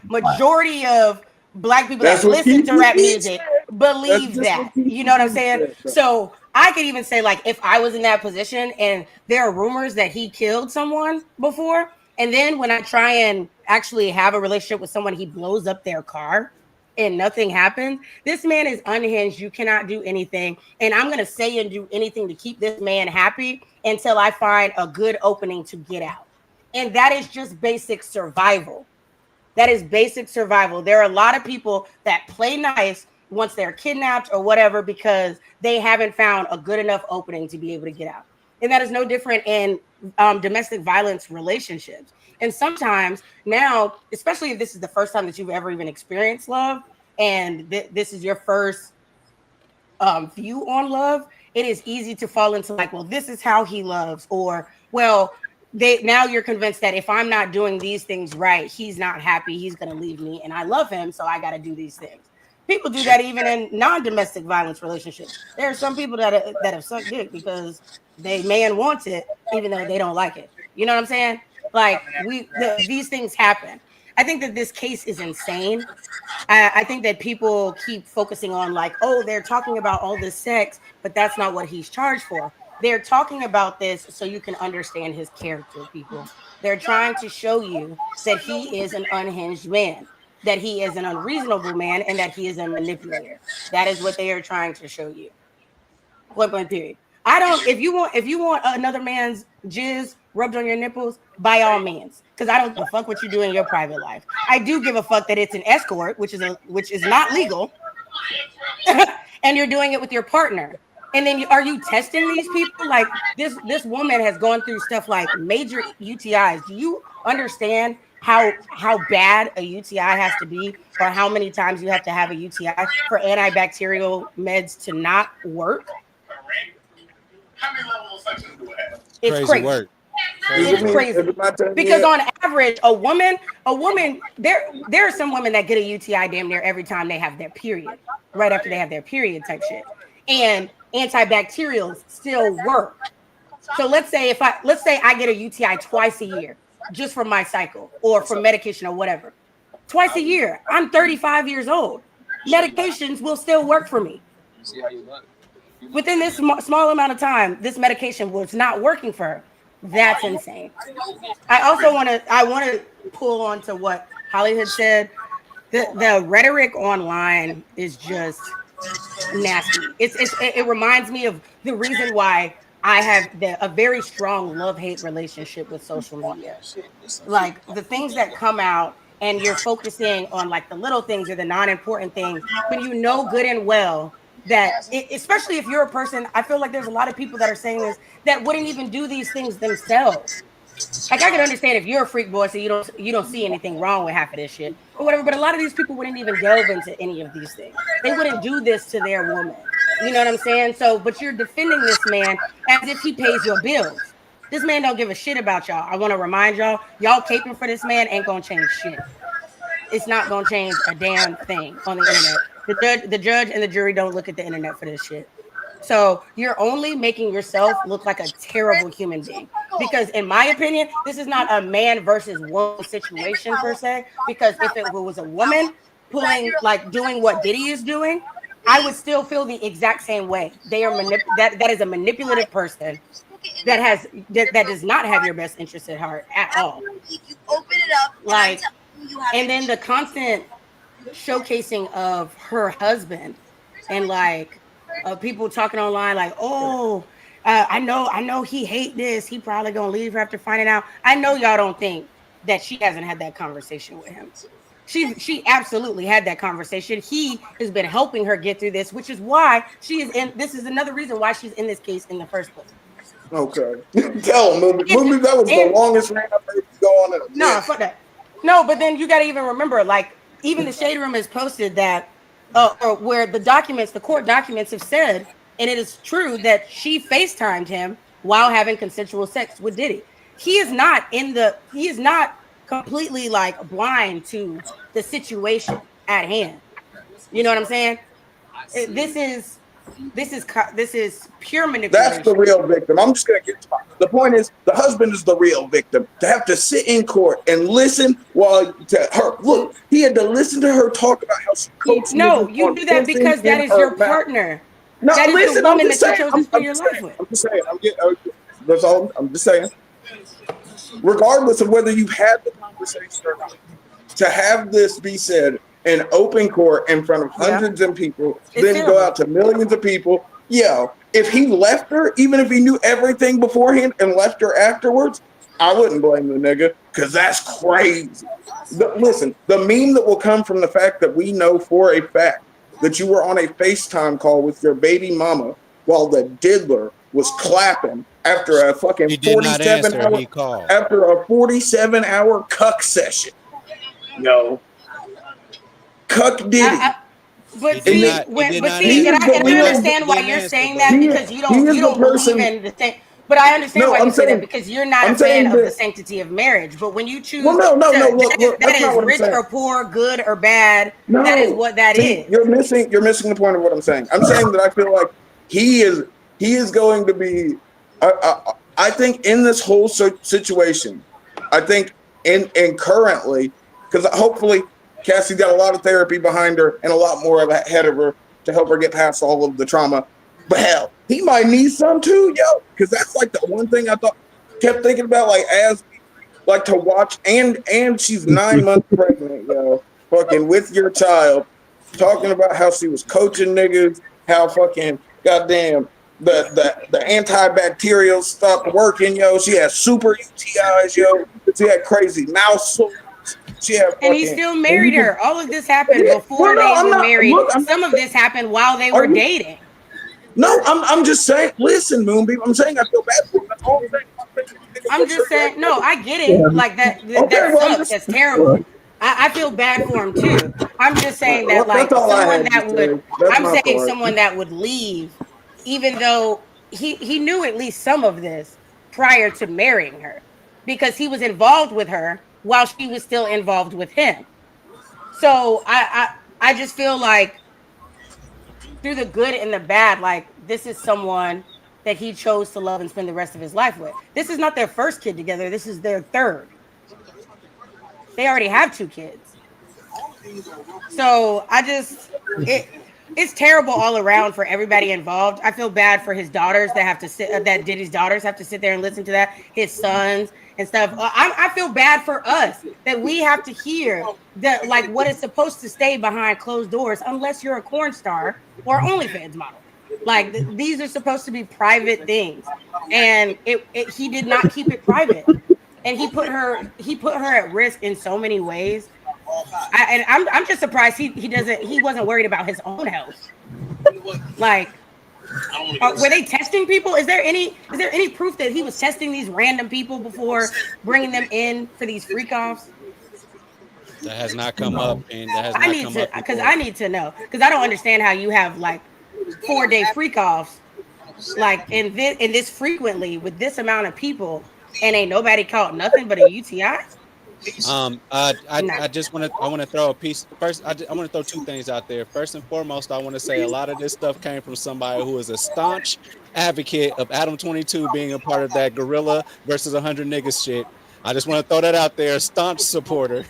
majority of black people that listen to rap music believe that. You know what I'm saying? So I could even say, like, if I was in that position and there are rumors that he killed someone before, and then when I try and actually have a relationship with someone, he blows up their car and nothing happens. This man is unhinged. You cannot do anything. And I'm going to say and do anything to keep this man happy until I find a good opening to get out. And that is just basic survival. That is basic survival. There are a lot of people that play nice once they're kidnapped or whatever because they haven't found a good enough opening to be able to get out. And that is no different in domestic violence relationships. And sometimes now, especially if this is the first time that you've ever even experienced love, and this is your first view on love, it is easy to fall into like, well, this is how he loves, or well, now you're convinced that if I'm not doing these things right, he's not happy, he's gonna leave me, and I love him, so I got to do these things. People do that even in non-domestic violence relationships. There are some people that have sucked dick because they man wants it, even though they don't like it. You know what I'm saying? Like these things happen. I think that this case is insane. I think that people keep focusing on like, oh, they're talking about all this sex, but that's not what he's charged for. They're talking about this so you can understand his character, people. They're trying to show you that he is an unhinged man, that he is an unreasonable man, and that he is a manipulator. That is what they are trying to show you. Point blank period. I don't. If you want another man's jizz rubbed on your nipples, by all means, because I don't give a fuck what you do in your private life. I do give a fuck that it's an escort, which is not legal, and you're doing it with your partner. And then are you testing these people? Like this woman has gone through stuff like major UTIs. Do you understand how bad a UTI has to be, or how many times you have to have a UTI for antibacterial meds to not work? How many levels of sections do it have? It's crazy. Work. It's crazy. Because on average, a woman, there are some women that get a UTI damn near every time they have their period, right after they have their period type shit. And antibacterials still work. So let's say I get a UTI twice a year, just from my cycle or from medication or whatever. Twice a year. I'm 35 years old. Medications will still work for me. Within this small amount of time, this medication was not working for her. That's insane. I also want to pull on to what Holly had said. The rhetoric online is just nasty. It reminds me of the reason why I have a very strong love-hate relationship with social media. Like the things that come out and you're focusing on like the little things or the non-important things, when you know good and well that especially if you're a person, I feel like there's a lot of people that are saying this that wouldn't even do these things themselves. Like I can understand if you're a freak boy, so you don't see anything wrong with half of this shit or whatever. But a lot of these people wouldn't even delve into any of these things. They wouldn't do this to their woman. You know what I'm saying? So, but you're defending this man as if he pays your bills. This man don't give a shit about y'all. I want to remind y'all caping for this man ain't gonna change shit. It's not gonna change a damn thing on the internet. The judge and the jury don't look at the internet for this shit. So you're only making yourself look like a terrible human being. Because in my opinion, this is not a man versus woman situation per se. Because if it was a woman doing what Diddy is doing, I would still feel the exact same way. They are that is a manipulative person that does not have your best interest at heart at all. You open it up, like, and then the constant showcasing of her husband and like people talking online like, oh, I know he hate this. He probably gonna leave her after finding out. I know y'all don't think that she hasn't had that conversation with him. She absolutely had that conversation. He has been helping her get through this, which is why she is in. This is another reason why she's in this case in the first place. Okay, tell him, Movie. That was the longest rant I've heard you go on. No, fuck that. No, but then you got to even remember, like, even the Shade Room has posted that, or where the court documents have said, and it is true that she FaceTimed him while having consensual sex with Diddy. He is not completely like blind to the situation at hand. You know what I'm saying? This is pure manipulation. That's the real victim. I'm just gonna get to the point. Is the husband is the real victim? To have to sit in court and listen while to her. Look, he had to listen to her talk about how she coached. No, you do that because that is your partner. No, that is listen, the woman that you chose to spend your life with. I'm just saying. That's all. I'm just saying. regardless of whether you've had the conversation or not, to have this be said in open court in front of hundreds of people, It's then terrible. go out to millions of people. Yeah, if he left her, even if he knew everything beforehand and left her afterwards, I wouldn't blame the nigga because that's crazy. Listen, the meme that will come from the fact that we know for a fact that you were on a FaceTime call with your baby mama while the diddler was clapping after a fucking He did not 47 answer. hour He called. after a 47-hour cuck session. Yo. Cuck Diddy. But He see, did not- he when, did but not see, He and is I, the and I real- understand why didn't you're answer, saying but- that He- because you he is don't the person- believe in the thing. But I understand No, why you I'm say saying- that because you're not I'm a fan saying of that- the sanctity of marriage. But when you choose, Well, no, to, look, that that's is not what I'm rich saying. or poor, good or bad. No, that is what that see, is. you're missing the point of what I'm saying. I'm saying that I feel like he is going to be. I think in this whole situation, I think in currently because hopefully Cassie got a lot of therapy behind her and a lot more ahead of her to help her get past all of the trauma. But hell, he might need some too, yo, because that's like the one thing I kept thinking about, like as like to watch, and she's 9 months pregnant, yo, fucking with your child, talking about how she was coaching niggas, how fucking goddamn the antibacterial stopped working, yo. She had super UTIs, yo. She had crazy mouth sores. She had And he fucking. still married her. All of this happened Yeah, before well, no, they I'm were not- married. look, I'm Some not- of this happened while they Are were you- dating. No, I'm just saying. Listen, Moonbeam, I'm saying I feel bad for him. That's all I'm saying. I'm just saying, no, I get it. Like that Okay, well, I'm sucks. just- That's terrible. I feel bad for him too. I'm just saying that, Well, that's like, all I someone had that to would, say. That's I'm my saying part. someone that would leave, even though he knew at least some of this prior to marrying her, because he was involved with her while she was still involved with him. So I just feel like through the good and the bad, like this is someone that he chose to love and spend the rest of his life with. This is not their first kid together. This is their third. They already have 2 kids. So it's terrible all around for everybody involved. I feel bad for his daughters that have to sit, that Diddy's daughters have to sit there and listen to that, his sons and stuff. I feel bad for us that we have to hear that, like, what is supposed to stay behind closed doors unless you're a porn star or OnlyFans model. Like these are supposed to be private things, and he did not keep it private, and he put her at risk in so many ways. I'm just surprised he wasn't worried about his own health. Like, were they testing people? Is there any proof that he was testing these random people before bringing them in for these freak offs? That has not come up, and that has I not need come to, up because before. I need to know, because I don't understand how you have like 4-day freak offs like in this frequently with this amount of people, and ain't nobody caught nothing but a UTI. I just want to throw a piece first. I want to throw 2 things out there. First and foremost, I want to say a lot of this stuff came from somebody who is a staunch advocate of Adam 22 being a part of that gorilla versus 100 niggas shit. I just want to throw that out there. Staunch supporter.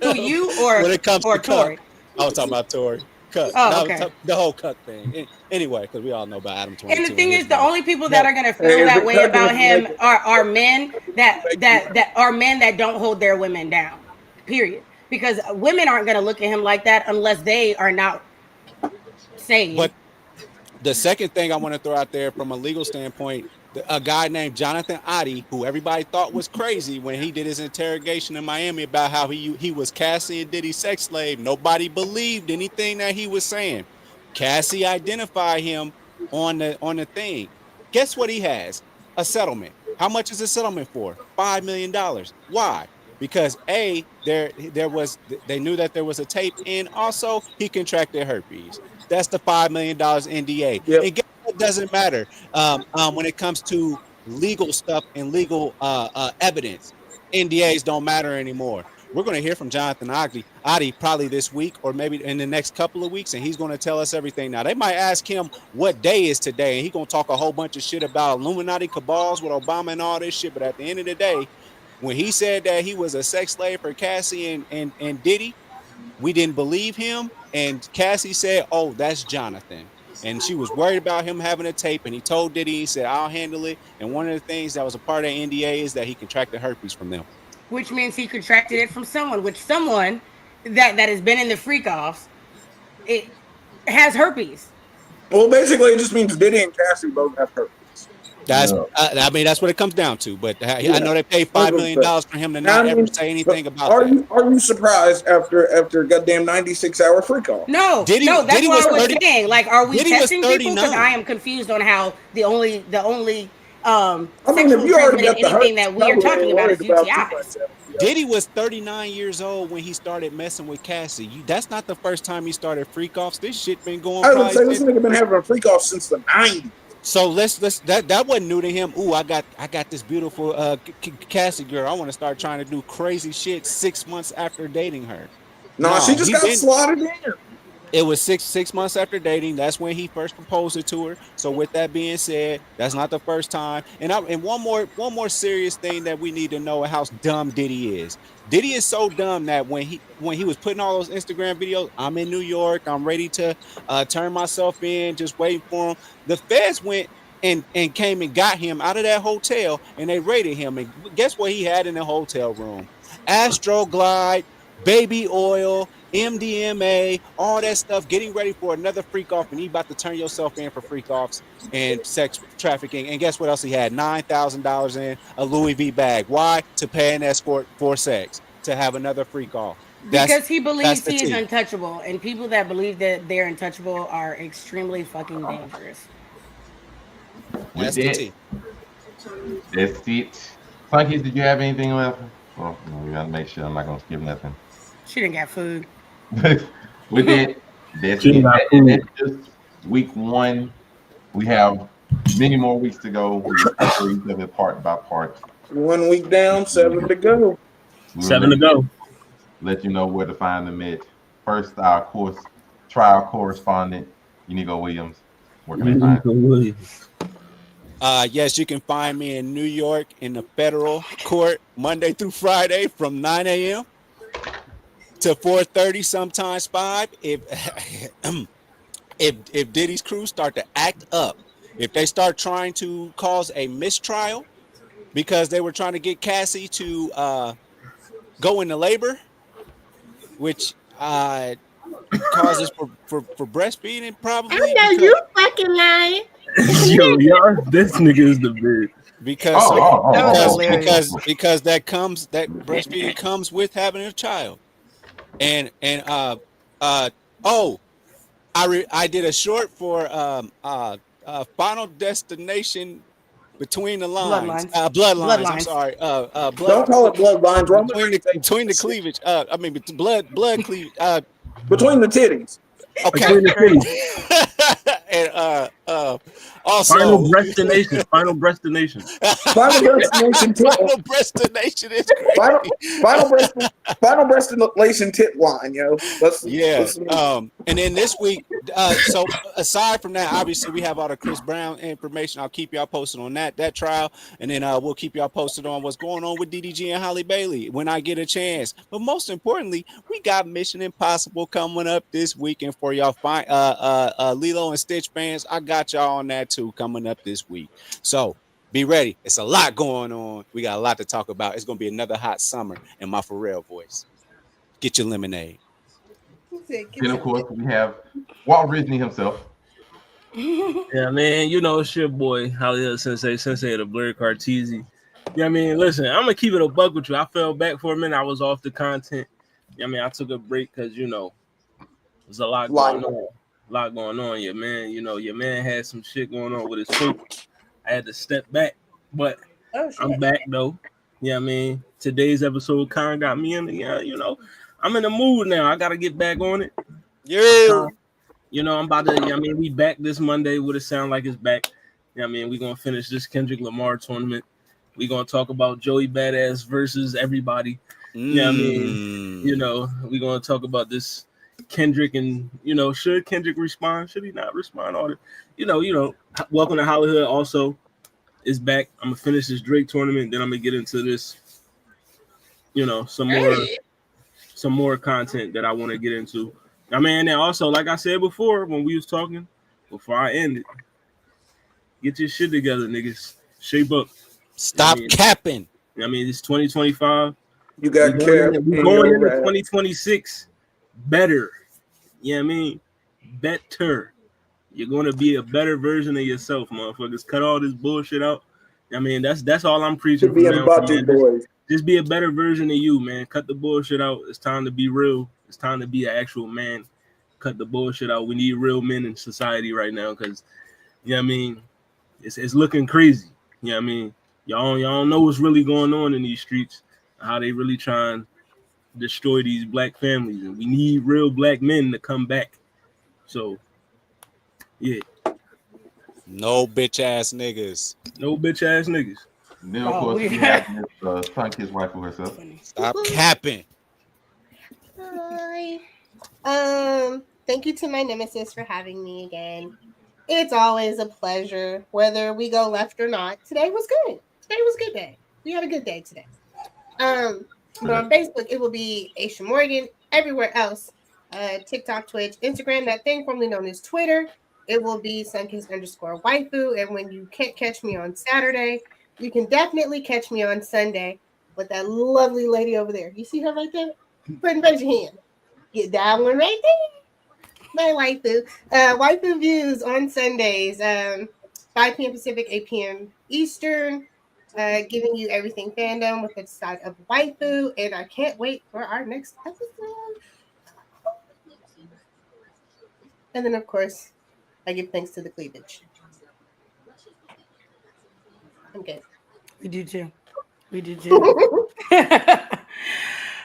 Who, you or when it comes or to Cuck, Tory? I was talking about Tory. Cuck. Oh, No, okay. the whole Cuck thing. Anyway, because we all know about Adam 22. And the thing his is, the mouth. only people that are gonna feel Hey, that is it way Cuck about or him Jamaican? are men that are men that don't hold their women down. Period. Because women aren't gonna look at him like that unless they are not sane. But the second thing I want to throw out there from a legal standpoint, a guy named Jonathan Oddie, who everybody thought was crazy when he did his interrogation in Miami about how he was Cassie and Diddy's sex slave. Nobody believed anything that he was saying. Cassie identified him on the thing. Guess what he has? A settlement. How much is the settlement for? $5 million. Why? Because there was, they knew that there was a tape, and also he contracted herpes. That's the $5 million NDA. Yep. And guess what doesn't matter when it comes to legal stuff and legal evidence. NDAs don't matter anymore. We're going to hear from Jonathan Oddie probably this week or maybe in the next couple of weeks, and he's going to tell us everything. Now, they might ask him what day is today, and he's going to talk a whole bunch of shit about Illuminati cabals with Obama and all this shit. But at the end of the day, when he said that he was a sex slave for Cassie and Diddy, we didn't believe him. And Cassie said, "Oh, that's Jonathan." and she was worried about him having a tape. And he told Diddy, he said, "I'll handle it." And one of the things that was a part of the NDA is that he contracted herpes from them. Which means he contracted it from someone, which someone that has been in the freak offs, it has herpes. Well, basically, it just means Diddy and Cassie both have herpes. That's, Yeah. I mean, that's what it comes down to. But I Yeah, know they paid that's $5 what million I'm saying. for him to Now, not I ever mean, say but anything about that. are you surprised after goddamn 96-hour freak off? No, Diddy no, that's Diddy what was I was 30. saying. Like, are we Diddy was testing people? Because I 39. am confused on how the only I mean, if sexually you already transmitted got the anything herpes, that we are probably talking ain't about worried is about too much UTIs. else. Diddy was 39 years old when he started messing with Cassie. That's not the first time he started freak offs. This shit been going I would probably say this since. nigga been having a freak off since the 90s. So let's that wasn't new to him. Ooh, I got this beautiful Cassie girl. I want to start trying to do crazy shit 6 months after dating her. Nah, she No, just he got been. slotted in. It was six months after dating. That's when he first proposed it to her. So with that being said, that's not the first time. And one more serious thing that we need to know how dumb Diddy is. Diddy is so dumb that when he was putting all those Instagram videos, I'm in New York, I'm ready to turn myself in, just waiting for him. The feds went and came and got him out of that hotel and they raided him. And guess what he had in the hotel room? Astroglide, baby oil, MDMA, all that stuff, getting ready for another freak off, and you about to turn yourself in for freak offs and sex trafficking. And guess what else he had? $9,000 in a Louis V bag. Why? To pay an escort for sex, to have another freak off. Because he That's believes the he is T. untouchable, and people that believe that they're untouchable are extremely fucking dangerous. With That's the that, T. that's it. Funkies, did you have anything left? Well, we gotta make sure I'm not gonna skip nothing. She didn't got food. With that, that's She it. got And food. that's just week one. We have many more weeks to go. We will cover each other part by part. 1 week down, 7 to go. We will 7 to go. let you know where to find them at. First, our course trial correspondent, Inigo Williams. Where can they find you? Yes, you can find me in New York in the federal court Monday through Friday from 9 a.m. to 4:30, sometimes 5. If Diddy's crew start to act up, if they start trying to cause a mistrial because they were trying to get Cassie to go into labor, which causes for breastfeeding probably I know you because fucking lying. Yo, y'all, this nigga is the bitch. because Oh, some oh, oh, That was oh, hilarious. because that breastfeeding comes with having a child. And oh, I did a short for Final Destination Between the Lines, Bloodlines. Bloodlines. I'm Bloodlines. sorry, blood Don't call it bloodlines. Wrong with between the cleavage. I mean, blood cleavage. between the titties. Okay. Between the titties. And Final also, destination. Final destination. Final destination tit line. Final Destination is Final, crazy. final breast, final breastulation tit line, yo. Yeah. Let's And then this week, so aside from that, obviously we have all the Chris Brown information. I'll keep y'all posted on that trial, and then we'll keep y'all posted on what's going on with DDG and Holly Bailey when I get a chance. But most importantly, we got Mission Impossible coming up this weekend for y'all fine Lilo and Stitch fans. I got y'all on that too coming up this week. So be ready. It's a lot going on. We got a lot to talk about. It's gonna be another hot summer in my Pharrell voice. Get your lemonade. And of course, we have Walt Disney himself. Yeah, man, you know, it's your boy, Hollywood Sensei of the Blurred Cartesia. Yeah, I mean, listen, I'm gonna keep it a buck with you. I fell back for a minute. I was off the content. Yeah, I mean, I took a break because there's a lot going on. A lot going on. Yeah, man. Your man had some shit going on with his foot. I had to step back, but I'm back though. Yeah, I mean, today's episode kind of got me in. I'm in the mood now. I gotta get back on it. Yeah. I'm about to. We back this Monday. What it sound like it's back. We gonna finish this Kendrick Lamar tournament. We gonna talk about Joey Badass versus everybody. We gonna talk about this Kendrick and should Kendrick respond? Should he not respond? All that. Welcome to Hollywood. Also, is back. I'm gonna finish this Drake tournament. Then I'm gonna get into this. Some more content that I want to get into. And also, like I said before, when we was talking, before I end it, get your shit together, niggas. Shape up. Stop capping. I mean, it's 2025. You got Kev We in going your into rap. 2026 better. You know what I mean? Better. You're going to be a better version of yourself, motherfuckers. Cut all this bullshit out. I mean, that's all I'm preaching To from be now on, Batu man. boys. Just be a better version of you, man. Cut the bullshit out. It's time to be real. It's time to be an actual man. Cut the bullshit out. We need real men in society right now because, you know what I mean? It's looking crazy. You know what I mean? Y'all don't know what's really going on in these streets, how they really trying to destroy these black families. And we need real black men to come back. So, yeah. No bitch ass niggas. No bitch ass niggas. Then of course we have Miss Sun-Kissed Waifu herself. Stop capping. Hi. Thank you to my nemesis for having me again. It's always a pleasure, whether we go left or not. Today was good. Today was a good day. We had a good day today. But on Facebook, it will be Aisha Morgan. Everywhere else, TikTok, Twitch, Instagram, that thing formerly known as Twitter, it will be Sunkiss_waifu. And when you can't catch me on Saturday, you can definitely catch me on Sunday with that lovely lady over there. You see her right there? Raise your hand. Get that one right there. My waifu. Waifu Views on Sundays, 5 p.m. Pacific, 8 p.m. Eastern. Giving you everything fandom with the side of waifu, and I can't wait for our next episode. And then, of course, I give thanks to the cleavage. I'm good. We do too. We do too.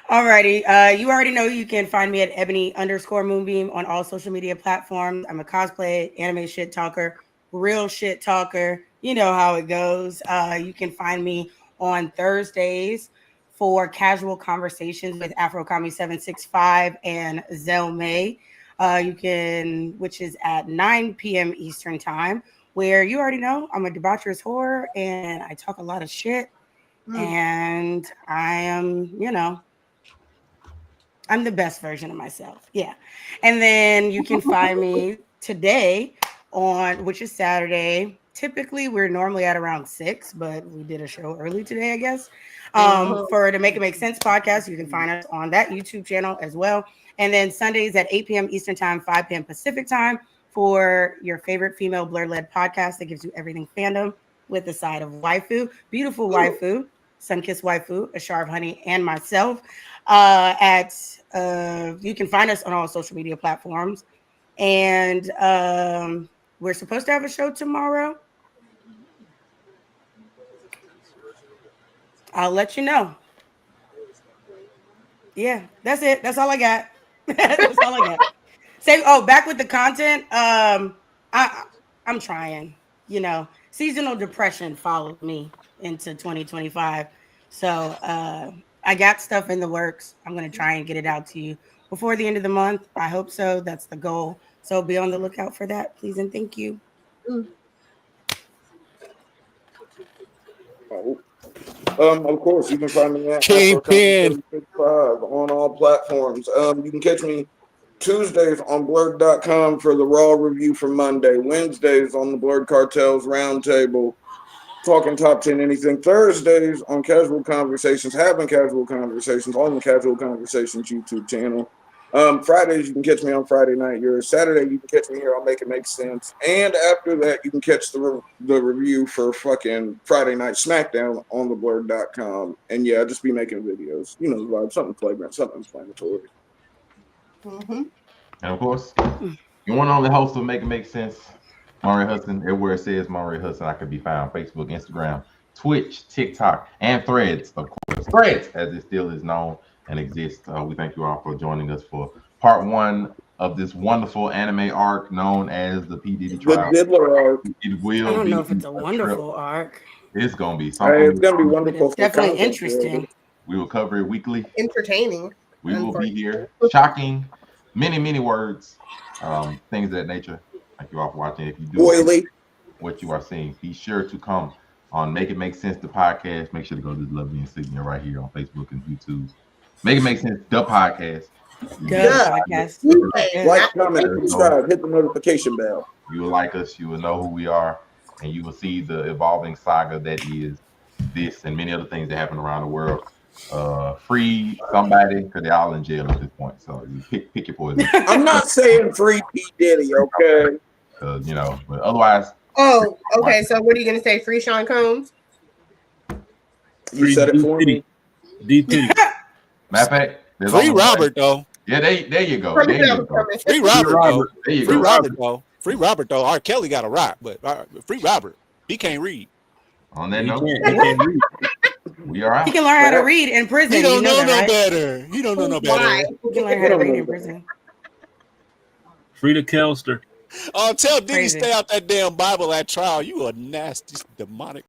Alrighty. You already know you can find me at Ebony_Moonbeam on all social media platforms. I'm a cosplay, anime shit talker, real shit talker. You know how it goes. You can find me on Thursdays for casual conversations with AfroCommy765 and Zell May. Which is at 9 p.m. Eastern time, where you already know I'm a debaucherous whore and I talk a lot of shit. And I am, I'm the best version of myself. Yeah. And then you can find me today which is Saturday. Typically, we're normally at around 6, but we did a show early today, I guess. For the Make It Make Sense podcast, you can find us on that YouTube channel as well. And then Sundays at 8 p.m. Eastern time, 5 p.m. Pacific time for your favorite female blur-led podcast that gives you everything fandom with the side of waifu, beautiful waifu, Sun-Kissed Waifu, Ashar of Honey, and myself. You can find us on all social media platforms. And we're supposed to have a show tomorrow. I'll let you know. Yeah, that's it. That's all I got. That's all I got. Back with the content. I'm trying. Seasonal depression followed me into 2025. So I got stuff in the works. I'm going to try and get it out to you before the end of the month. I hope so. That's the goal. So be on the lookout for that, please, and thank you. Of course, you can find me at Kingpin on all platforms. You can catch me Tuesdays on blurred.com for the Raw review for Monday. Wednesdays on the Blurred Cartels Roundtable, talking top 10 anything. Thursdays on Casual Conversations, having casual conversations on the Casual Conversations YouTube channel. Fridays, you can catch me on Friday night. Saturday, you can catch me here on Make It Make Sense. And after that, you can catch the review for fucking Friday Night SmackDown on theblurred.com. And yeah, I'll just be making videos. You know the vibe, something flagrant, something inflammatory. And of course, you're one of the hosts of Make It Make Sense, Monray Hudson. Everywhere it says Monray Hudson, I could be found. Facebook, Instagram, Twitch, TikTok, and Threads, of course. Threads, as it still is known and exists. We thank you all for joining us for part 1 of this wonderful anime arc known as the P. Diddy trial. The Diddler arc. It will I don't be know if it's a wonderful arc. It's going to be something. It's going to be wonderful. It's definitely interesting. We will cover it weekly. Entertaining. We will be here. Shocking. Many, many words. Things of that nature. Thank you all for watching. If you do what you are seeing, be sure to come on Make It Make Sense, the podcast. Make sure to go to the lovely insignia right here on Facebook and YouTube. Make It Make Sense, the podcast. Dub podcast. Like, comment, subscribe, hit the notification bell. You will like us. You will know who we are, and you will see the evolving saga that is this and many other things that happen around the world. Free somebody because they're all in jail at this point. So you pick your poison. I'm not saying free P. Diddy, okay? You know, but otherwise. Oh, okay. So what are you gonna say? Free Sean Combs? You said it for me. DP. Matter of fact, Free Robert though. Yeah, there you go. There you go. Free Robert though. There you Free go. Robert though. Free Robert though. R. Kelly got a rock, but free Robert. He can't read. On that note, He can't read. we all right. He can learn how to read in prison. He don't know that, no right? better. He don't know no better. He can learn how to read in prison. Free the Kelster. Oh, tell Diddy Crazy. stay out that damn Bible at trial. You a nasty demonic